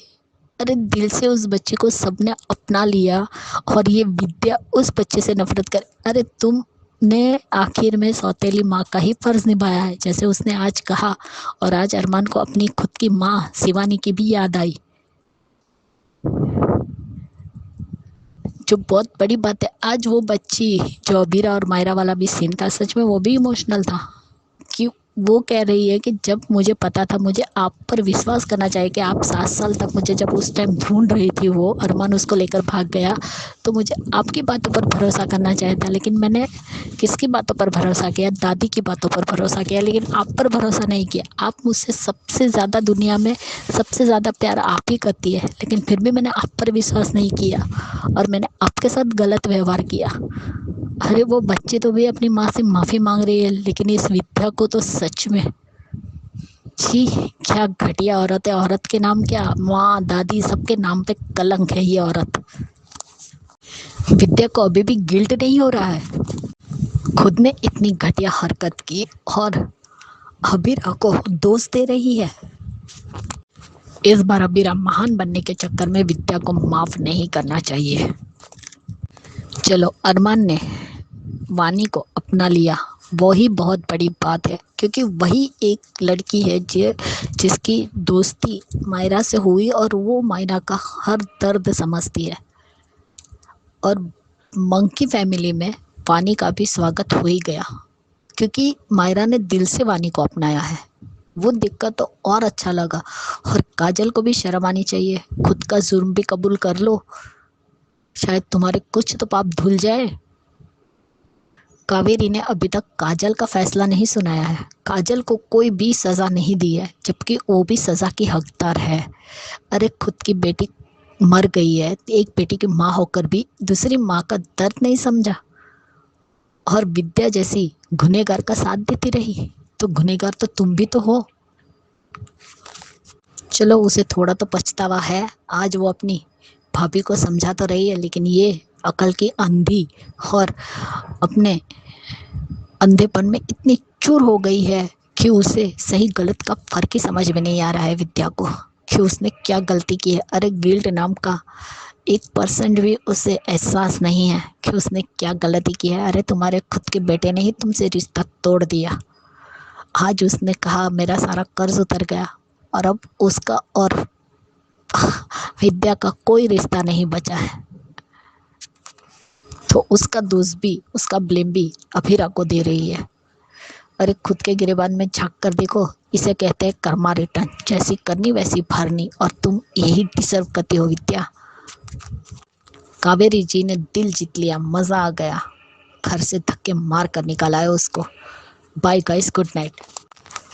अरे दिल से उस बच्चे को सबने अपना लिया और ये विद्या उस बच्चे से नफरत कर। अरे तुमने आखिर में सौतेली माँ का ही फर्ज निभाया है, जैसे उसने आज कहा। और आज अरमान को अपनी खुद की माँ शिवानी की भी याद आई, जो बहुत बड़ी बात है। आज वो बच्ची जो अबीरा और मायरा वाला भी सीन था, सच में वो भी इमोशनल था कि वो कह रही है कि जब मुझे पता था, मुझे आप पर विश्वास करना चाहिए कि आप 7 साल तक मुझे जब उस टाइम ढूँढ रही थी, वो अरमान उसको लेकर भाग गया, तो मुझे आपकी बातों पर भरोसा करना चाहिए था। लेकिन मैंने किसकी बातों पर भरोसा किया? दादी की बातों पर भरोसा किया, लेकिन आप पर भरोसा नहीं किया। आप मुझसे सबसे ज़्यादा दुनिया में सबसे ज़्यादा प्यार आप ही करती है, लेकिन फिर भी मैंने आप पर विश्वास नहीं किया और मैंने आपके साथ गलत व्यवहार किया। अरे वो बच्ची तो भी अपनी माँ से माफ़ी माँग रही है, लेकिन इस विद्या को तो सच में, छी, क्या घटिया औरत है। औरत के नाम क्या, माँ दादी सबके नाम पे कलंक है ये औरत। विद्या को अभी भी गिल्ट नहीं हो रहा है? खुद ने इतनी घटिया हरकत की और अबीरा को दोष दे रही है। इस बार अबीरा महान बनने के चक्कर में विद्या को माफ नहीं करना चाहिए। चलो, अरमान ने वानी को अपना लिया, वही बहुत बड़ी बात है, क्योंकि वही एक लड़की है जिसकी दोस्ती मायरा से हुई और वो मायरा का हर दर्द समझती है। और मंकी फैमिली में वानी का भी स्वागत हो ही गया, क्योंकि मायरा ने दिल से वानी को अपनाया है। वो देखकर तो और अच्छा लगा। और काजल को भी शर्म आनी चाहिए, खुद का जुर्म भी कबूल कर लो, शायद तुम्हारे कुछ तो पाप धुल जाए। कावेरी ने अभी तक काजल का फैसला नहीं सुनाया है। काजल को कोई भी सजा नहीं दी है, जबकि वो भी सजा की हकदार है। अरे खुद की बेटी मर गई है, एक बेटी की माँ होकर भी दूसरी माँ का दर्द नहीं समझा और विद्या जैसी गुनहगार का साथ देती रही। तो गुनहगार तो तुम भी तो हो। चलो, उसे थोड़ा तो पछतावा है, आज वो अपनी भाभी को समझा तो रही है, लेकिन ये अकल की अंधी और अपने अंधेपन में इतनी चूर हो गई है कि उसे सही गलत का फर्क ही समझ में नहीं आ रहा है विद्या को, कि उसने क्या गलती की है। अरे गिल्ट नाम का 1% भी उसे एहसास नहीं है कि उसने क्या गलती की है। अरे तुम्हारे खुद के बेटे ने ही तुमसे रिश्ता तोड़ दिया। आज उसने कहा मेरा सारा कर्ज उतर गया और अब उसका और विद्या का कोई रिश्ता नहीं बचा है, तो उसका दोष भी, उसका ब्लेम भी अभीरा को दे रही है। अरे खुद के गिरेबान में झांक कर देखो, इसे कहते हैं कर्मा रिटर्न। जैसी करनी वैसी भरनी, और तुम यही डिजर्व करती हो विद्या। कावेरी जी ने दिल जीत लिया, मजा आ गया। घर से धक्के मार कर निकाला है उसको। Bye guys, good night.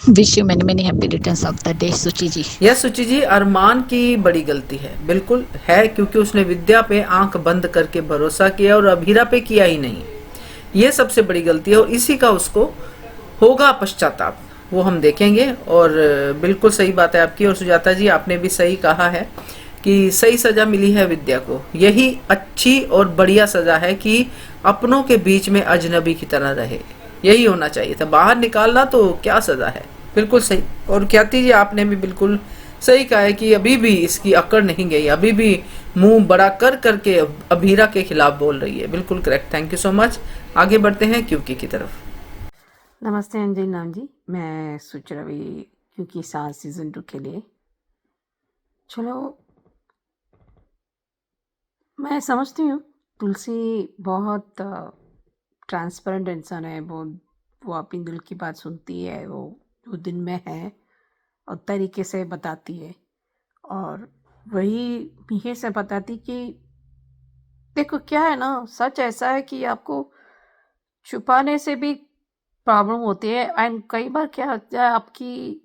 Wish you many many happy returns of the day Suchi ji. Yes Suchi जी, अरमान की बड़ी गलती है, बिल्कुल है, क्योंकि उसने विद्या पे आंख बंद करके भरोसा किया और अभीरा पे किया ही नहीं। ये सबसे बड़ी गलती है और इसी का उसको होगा पश्चाताप, वो हम देखेंगे। और बिल्कुल सही बात है आपकी। और सुजाता जी, आपने भी सही कहा है कि सही सजा मिली है विद्या को। यही अच्छी और बढ़िया सजा है कि अपनों के बीच में अजनबी की तरह रहे, यही होना चाहिए था। बाहर निकालना तो क्या सजा है, बिल्कुल सही। और ख्याति जी, आपने भी बिल्कुल सही कहा है कि अभी भी इसकी अकड़ नहीं गई, अभी भी मुंह बड़ा कर करके अभीरा के खिलाफ बोल रही है। बिल्कुल correct, thank you so much. आगे बढ़ते हैं क्यूकी की तरफ। नमस्ते अंजलि नाम जी, मैं सोच रही क्योंकि साल सीज़न 2 के लिए। चलो, मैं समझती हूँ तुलसी बहुत ट्रांसपेरेंट इंसान है। वो अपनी दिल की बात सुनती है, वो जो दिन में है और तरीके से बताती है, और वही मीठे से बताती कि देखो क्या है ना, सच ऐसा है कि आपको छुपाने से भी प्रॉब्लम होती है। एंड कई बार क्या होता है, आपकी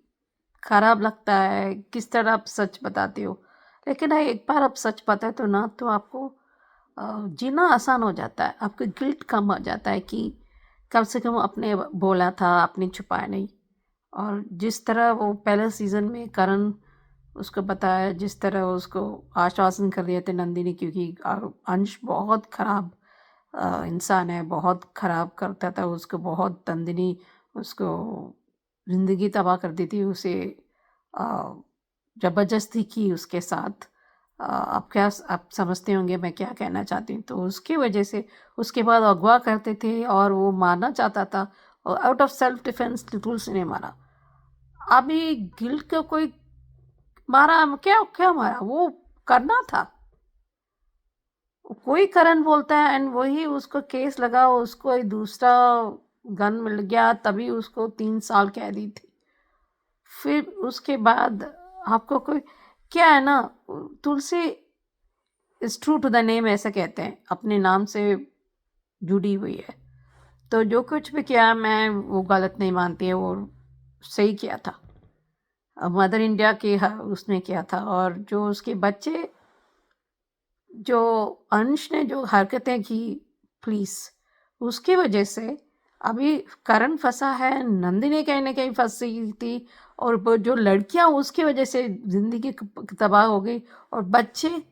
खराब लगता है किस तरह आप सच बताते हो, लेकिन एक बार आप सच बताते हो ना, तो आपको जीना आसान हो जाता है। आपको गिल्ट कम हो जाता है कि कम से कम आपने बोला था, आपने छुपाया नहीं। और जिस तरह वो पहले सीज़न में करण उसको बताया, जिस तरह उसको आश्वासन कर दिए थे नंदिनी, क्योंकि अंश बहुत ख़राब इंसान है, बहुत ख़राब करता था उसको, बहुत नंदिनी उसको ज़िंदगी तबाह कर दी थी, उसे ज़बरदस्ती की उसके साथ। आप समझते होंगे मैं क्या कहना चाहती हूँ। तो उसकी वजह से उसके बाद अगवा करते थे और वो मारना चाहता था, और आउट ऑफ सेल्फ डिफेंस तुलसी ने मारा। अभी गिल्ट को कोई मारा क्या क्या मारा, वो करना था। कोई करण बोलता है एंड वही उसको केस लगा, उसको एक दूसरा गन मिल गया तभी उसको 3 साल कैदी थी। फिर उसके बाद आपको कोई क्या है ना, Tulsi is true to the name ऐसे कहते हैं, अपने नाम से जुड़ी हुई है। तो जो कुछ भी किया मैं वो गलत नहीं मानती है, वो सही किया था। मदर इंडिया के उसने किया था। और जो उसके बच्चे, जो अंश ने जो हरकतें की पुलिस, उसकी वजह से अभी करण फंसा है, नंदिनी कहीं ना कहीं फंसी थी, और वो जो लड़कियां उसकी वजह से जिंदगी तबाह हो गई, और बच्चे।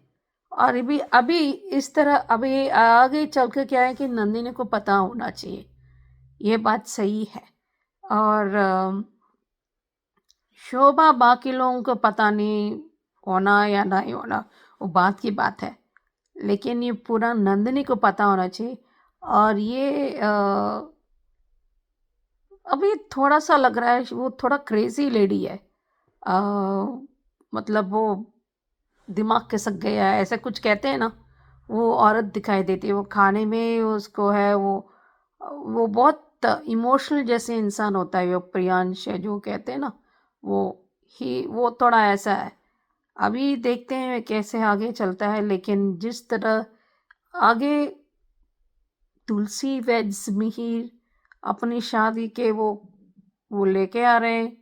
और अभी इस तरह अभी आगे चल के क्या है कि नंदिनी को पता होना चाहिए, ये बात सही है। और शोभा बाकी लोगों को पता नहीं होना या नहीं होना, वो बात की बात है, लेकिन ये पूरा नंदिनी को पता होना चाहिए। और ये अभी थोड़ा सा लग रहा है वो थोड़ा क्रेजी लेडी है। मतलब वो दिमाग खिसक गया है, ऐसे कुछ कहते हैं ना, वो औरत दिखाई देती है। वो खाने में उसको है, वो बहुत इमोशनल जैसे इंसान होता है। वो प्रियांश है जो कहते हैं ना, वो थोड़ा ऐसा है। अभी देखते हैं कैसे आगे चलता है, लेकिन जिस तरह आगे तुलसी वेज मिहिर अपनी शादी के वो लेके आ रहे हैं,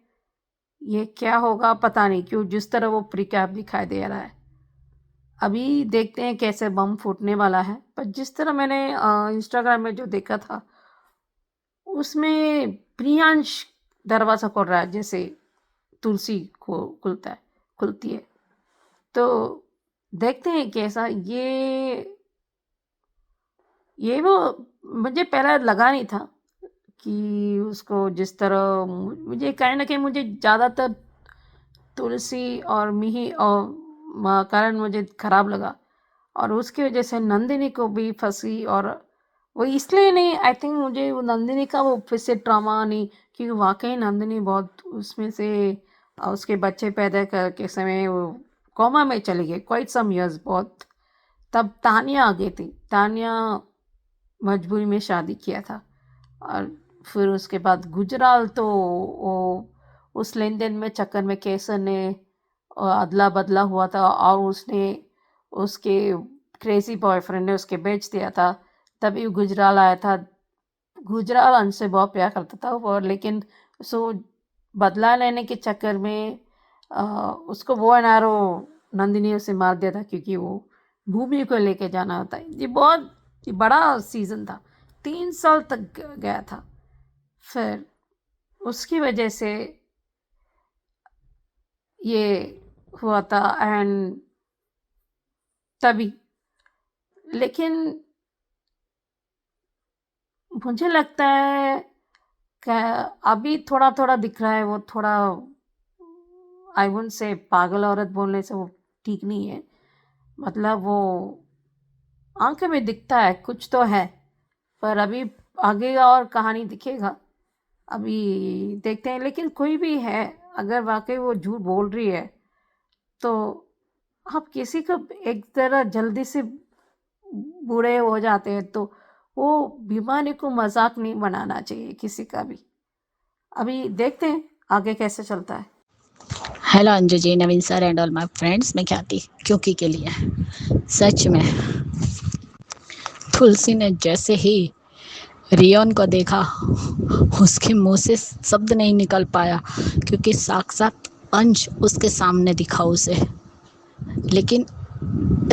ये क्या होगा पता नहीं, क्यों जिस तरह वो प्रीकैप दिखाई दे रहा है। अभी देखते हैं कैसे बम फूटने वाला है। पर जिस तरह मैंने इंस्टाग्राम में जो देखा था, उसमें प्रियांश दरवाज़ा खोल रहा है जैसे तुलसी को खुलती है। तो देखते हैं कैसा ये वो मुझे पहले लगा नहीं था कि उसको जिस तरह, मुझे कहीं ना कहीं मुझे ज़्यादातर तुलसी और मिही और कारण मुझे ख़राब लगा, और उसकी वजह से नंदिनी को भी फंसी। और वो इसलिए नहीं, आई थिंक मुझे वो नंदिनी का वो फिर से ट्रॉमा नहीं, क्योंकि वाकई नंदिनी बहुत उसमें से उसके बच्चे पैदा करके समय वो कोमा में चली गई क्वाइट सम इयर्स बहुत। तब तानिया आ गई थी, तानिया मजबूरी में शादी किया था। और फिर उसके बाद गुजराल तो वो उस लेन देन में चक्कर में केसर ने अदला बदला हुआ था, और उसने उसके क्रेजी बॉयफ्रेंड ने उसके बेच दिया था। तभी गुजराल आया था। गुजराल अंश से बहुत प्यार करता था वो, लेकिन सो बदला लेने के चक्कर में उसको वो अनारो नंदिनी उसे मार दिया था, क्योंकि वो भूमि को लेके जाना होता है। ये बहुत बड़ा सीज़न था, 3 साल तक गया था। फिर उसकी वजह से ये हुआ था। एंड तभी, लेकिन मुझे लगता है कि अभी थोड़ा थोड़ा दिख रहा है, वो थोड़ा, आई वुडंट से पागल औरत बोलने से वो ठीक नहीं है, मतलब वो आंखें में दिखता है कुछ तो है, पर अभी आगे और कहानी दिखेगा, अभी देखते हैं। लेकिन कोई भी है, अगर वाकई वो झूठ बोल रही है, तो आप किसी को एक तरह जल्दी से बुरे हो जाते हैं, तो वो बीमारी को मजाक नहीं बनाना चाहिए किसी का भी। अभी देखते हैं आगे कैसे चलता है। Hello Anju ji, Naveen sir and all my friends. मैं ख्याति क्योंकि के लिए सच में तुलसी ने जैसे ही रियोन को देखा, उसके मुंह से शब्द नहीं निकल पाया, क्योंकि साक्षात अंश उसके सामने दिखा उसे। लेकिन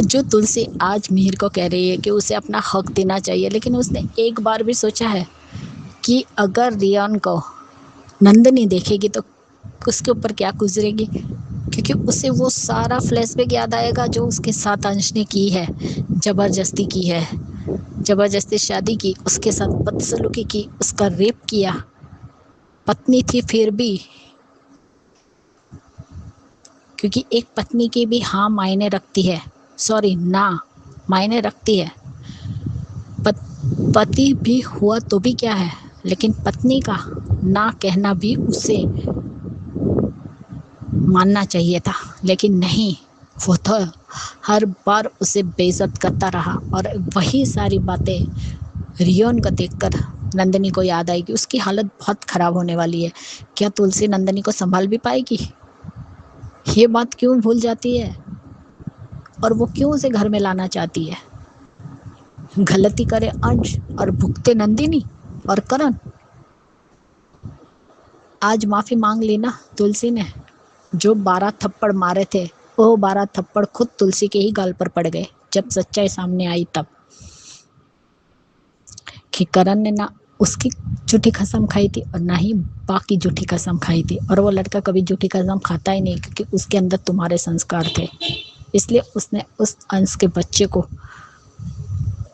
जो तुलसी आज मिहिर को कह रही है कि उसे अपना हक देना चाहिए, लेकिन उसने एक बार भी सोचा है कि अगर रियोन को नंदिनी देखेगी तो उसके ऊपर क्या गुजरेगी? क्योंकि उसे वो सारा फ्लैशबैक याद आएगा जो उसके साथ अंश ने की है, ज़बरदस्ती की है, ज़बरदस्ती शादी की, उसके साथ बदसलूकी की, उसका रेप किया। पत्नी थी फिर भी, क्योंकि एक पत्नी की भी हाँ मायने रखती है, सॉरी ना मायने रखती है। पति भी हुआ तो भी क्या है, लेकिन पत्नी का ना कहना भी उसे मानना चाहिए था। लेकिन नहीं, वो तो हर बार उसे बेइज्जत करता रहा। और वही सारी बातें रियोन को देखकर नंदिनी को याद आएगी, उसकी हालत बहुत खराब होने वाली है। क्या तुलसी नंदिनी को संभाल भी पाएगी? ये बात क्यों भूल जाती है और वो क्यों उसे घर में लाना चाहती है? गलती करे अंश और भुगते नंदिनी और करण। आज माफी मांग ली ना तुलसी ने। जो 12 थप्पड़ मारे थे वो 12 थप्पड़ खुद तुलसी के ही गाल पर पड़ गए जब सच्चाई सामने आई तब, कि करण ने ना उसकी झूठी कसम खाई थी और ना ही बाकी झूठी कसम खाई थी। और वो लड़का कभी झूठी कसम खाता ही नहीं, क्योंकि उसके अंदर तुम्हारे संस्कार थे। इसलिए उसने उस अंश के बच्चे को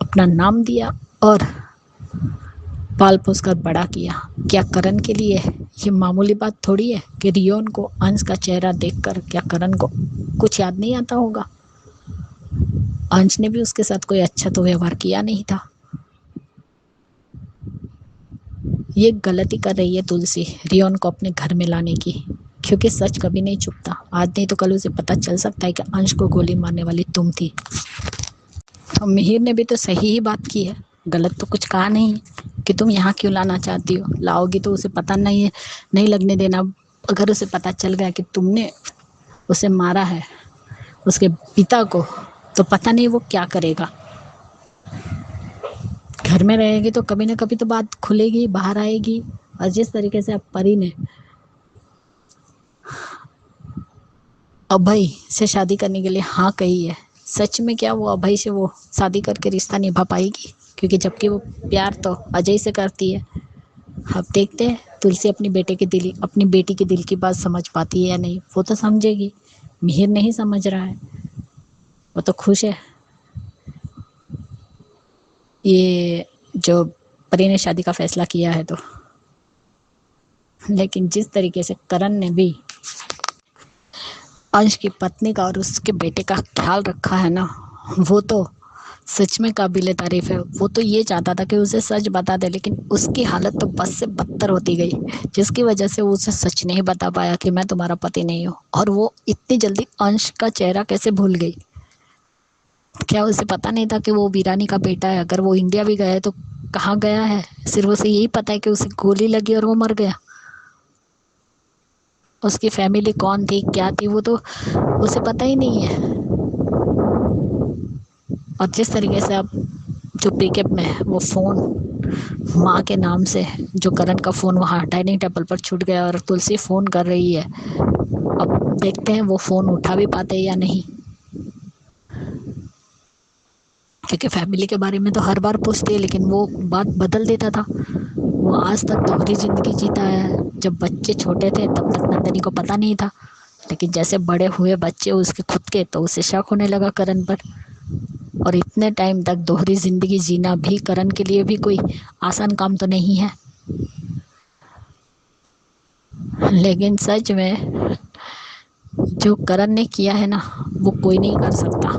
अपना नाम दिया और पाल पोस कर बड़ा किया। क्या करण के लिए ये मामूली बात थोड़ी है कि रियोन को अंश का चेहरा देखकर क्या करण को कुछ याद नहीं आता होगा? अंश ने भी उसके साथ कोई अच्छा तो व्यवहार किया नहीं था। ये गलती कर रही है तुलसी रियोन को अपने घर में लाने की, क्योंकि सच कभी नहीं छुपता। आज नहीं तो कल उसे पता चल सकता है कि अंश को गोली मारने वाली तुम थी। तो मिहिर ने भी तो सही ही बात की है, गलत तो कुछ कहा नहीं कि तुम यहाँ क्यों लाना चाहती हो। लाओगी तो उसे पता नहीं है, नहीं लगने देना। अगर उसे पता चल गया कि तुमने उसे मारा है, उसके पिता को, तो पता नहीं वो क्या करेगा। घर में रहेगी तो कभी ना कभी तो बात खुलेगी, बाहर आएगी। और जिस तरीके से अब परी ने अभय से शादी करने के लिए हाँ कही है, सच में क्या वो अभय से वो शादी करके रिश्ता निभा पाएगी? क्योंकि जबकि वो प्यार तो अजय से करती है। अब देखते हैं तुलसी अपनी बेटी के दिल की बात समझ पाती है या नहीं। वो तो समझेगी, मिहिर नहीं समझ रहा है। वो तो खुश है ये जो परी ने शादी का फैसला किया है तो, लेकिन जिस तरीके से करण ने भी अंश की पत्नी का और उसके बेटे का ख्याल रखा है ना, वो तो सच में काबिले तारीफ है। वो तो ये चाहता था कि उसे सच बता दे, लेकिन उसकी हालत तो बस से बदतर होती गई, जिसकी वजह से वो उसे सच नहीं बता पाया कि मैं तुम्हारा पति नहीं हूँ। और वो इतनी जल्दी अंश का चेहरा कैसे भूल गई? क्या उसे पता नहीं था कि वो वीरानी का बेटा है? अगर वो इंडिया भी गया है तो कहाँ गया है? सिर्फ उसे यही पता है कि उसे गोली लगी और वो मर गया। उसकी फैमिली कौन थी, क्या थी, वो तो उसे पता ही नहीं है। और जिस तरीके से अब जो पिकअप में वो फ़ोन माँ के नाम से, जो करण का फ़ोन वहाँ डाइनिंग टेबल पर छूट गया और तुलसी फ़ोन कर रही है। अब देखते हैं वो फ़ोन उठा भी पाते या नहीं, क्योंकि फैमिली के बारे में तो हर बार पूछती है लेकिन वो बात बदल देता था। वो आज तक दोहरी ज़िंदगी जीता है। जब बच्चे छोटे थे तब तक नंदिनी को पता नहीं था, लेकिन जैसे बड़े हुए बच्चे उसके खुद के, तो उसे शक होने लगा करण पर। और इतने टाइम तक दोहरी ज़िंदगी जीना भी करण के लिए भी कोई आसान काम तो नहीं है। लेकिन सच में जो करण ने किया है ना, वो कोई नहीं कर सकता।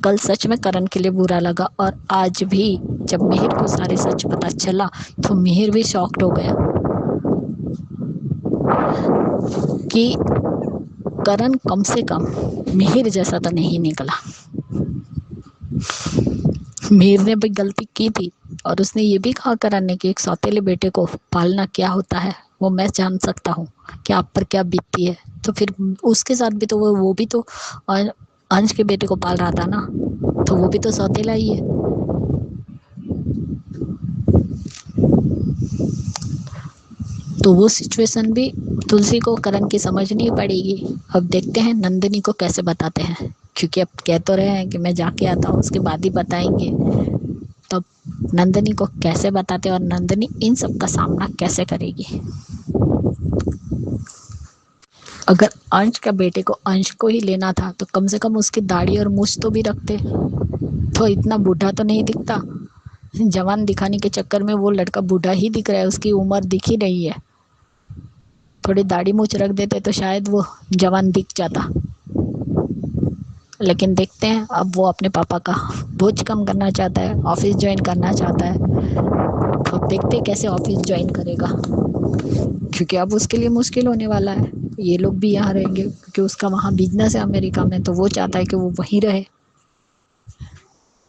कल सच में करण के लिए बुरा लगा, और आज भी जब मिहिर को सारे सच पता चला तो मिहिर भी शॉक्ड हो गया कि करण कम से कम मिहिर जैसा तो नहीं निकला। मिहिर ने भी गलती की थी, और उसने ये भी कहा करण ने कि एक सौतेले बेटे को पालना क्या होता है वो मैं जान सकता हूँ कि आप पर क्या बीतती है। तो फिर उसके साथ भी तो वो भी तो अंश के बेटे को पाल रहा था ना, तो वो भी तो सौतेला ही है। तो वो सिचुएशन भी तुलसी को करण की समझनी पड़ेगी। अब देखते हैं नंदिनी को कैसे बताते हैं, क्योंकि अब कह तो रहे हैं कि मैं जाके आता हूँ उसके बाद ही बताएंगे। तो नंदिनी को कैसे बताते और नंदिनी इन सब का सामना कैसे करेगी? अगर अंश का बेटे को अंश को ही लेना था तो कम से कम उसकी दाढ़ी और मूछ तो भी रखते, तो इतना बूढ़ा तो नहीं दिखता। जवान दिखाने के चक्कर में वो लड़का बूढ़ा ही दिख रहा है, उसकी उम्र दिख ही रही है। थोड़ी दाढ़ी मूछ रख देते तो शायद वो जवान दिख जाता। लेकिन देखते हैं, अब वो अपने पापा का बोझ कम करना चाहता है, ऑफिस ज्वाइन करना चाहता है। तो अब देखते हैं कैसे ऑफिस ज्वाइन करेगा, क्योंकि अब उसके लिए मुश्किल होने वाला है। ये लोग भी यहाँ रहेंगे क्योंकि उसका वहाँ बिजनेस है अमेरिका में, तो वो चाहता है कि वो वहीं रहे।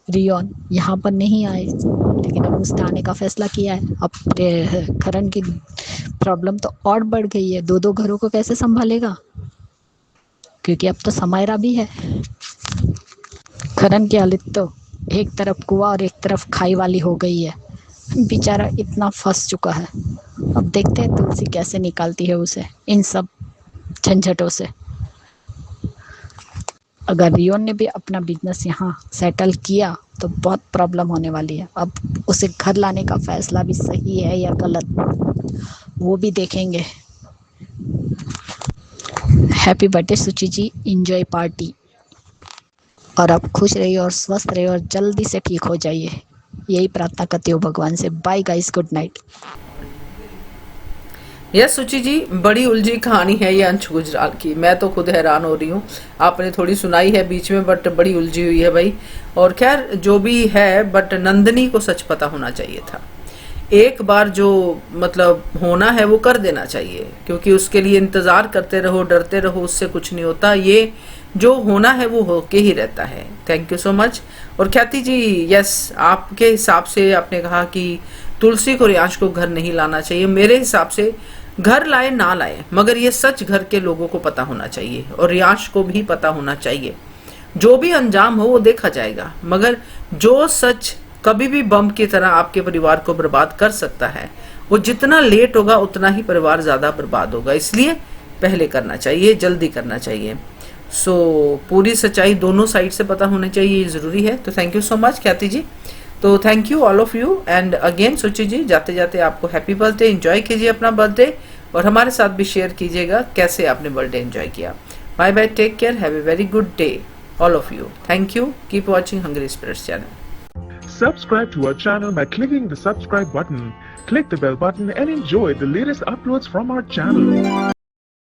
रियोन यहाँ पर नहीं आए, लेकिन अब उसने आने का फैसला किया है। अब करण की प्रॉब्लम तो और बढ़ गई है, दो घरों को कैसे संभालेगा, क्योंकि अब तो समायरा भी है। करण की हालत तो एक तरफ कुआं और एक तरफ खाई वाली हो गई है, बेचारा इतना फंस चुका है। अब देखते हैं तुलसी कैसे निकालती है उसे इन सब झंझटों से। अगर रियोन ने भी अपना बिजनेस यहाँ सेटल किया तो बहुत प्रॉब्लम होने वाली है। अब उसे घर लाने का फैसला भी सही है या गलत, वो भी देखेंगे। हैप्पी बर्थडे सुची जी, एंजॉय पार्टी। और आप खुश रहिए और स्वस्थ रहिए और जल्दी से ठीक हो जाइए, यही प्रार्थना करती हूँ भगवान से। Bye guys, good night. Yes Suchi ji, बड़ी उलझी कहानी है ये अंश गुजराल की। मैं तो खुद हैरान हो रही हूँ, आपने थोड़ी सुनाई है बीच में, बट बड़ी उलझी हुई है भाई। और खैर जो भी है, बट नंदिनी को सच पता होना चाहिए था। एक बार जो मतलब होना है वो कर देना चाहिए, क्योंकि उसके लिए इंतजार करते रहो, डरते रहो, उससे कुछ नहीं होता। ये जो होना है वो होके ही रहता है। Thank you so much. और ख्याति जी, यस, आपके हिसाब से आपने कहा कि तुलसी को रियांश को घर नहीं लाना चाहिए। मेरे हिसाब से घर लाए ना लाए, मगर ये सच घर के लोगों को पता होना चाहिए और रियांश को भी पता होना चाहिए। जो भी अंजाम हो वो देखा जाएगा, मगर जो सच कभी भी बम की तरह आपके परिवार को बर्बाद कर सकता है, वो जितना लेट होगा उतना ही परिवार ज्यादा बर्बाद होगा। इसलिए पहले करना चाहिए, जल्दी करना चाहिए। सो पूरी सच्चाई दोनों साइड से पता होनी चाहिए, ये जरूरी है। तो थैंक यू सो मच ख्याति जी। तो thank you all of you. And again सुची जी, जाते जाते आपको हैप्पी बर्थडे, एंजॉय कीजिए अपना बर्थडे और हमारे साथ भी शेयर कीजिएगा कैसे आपने बर्थडे एंजॉय किया। Bye bye, take care, have a very good day all of you. Thank you. Keep watching Hungry Spirits channel. Subscribe to our channel by clicking the subscribe button. Click the bell button and enjoy the latest uploads from our channel.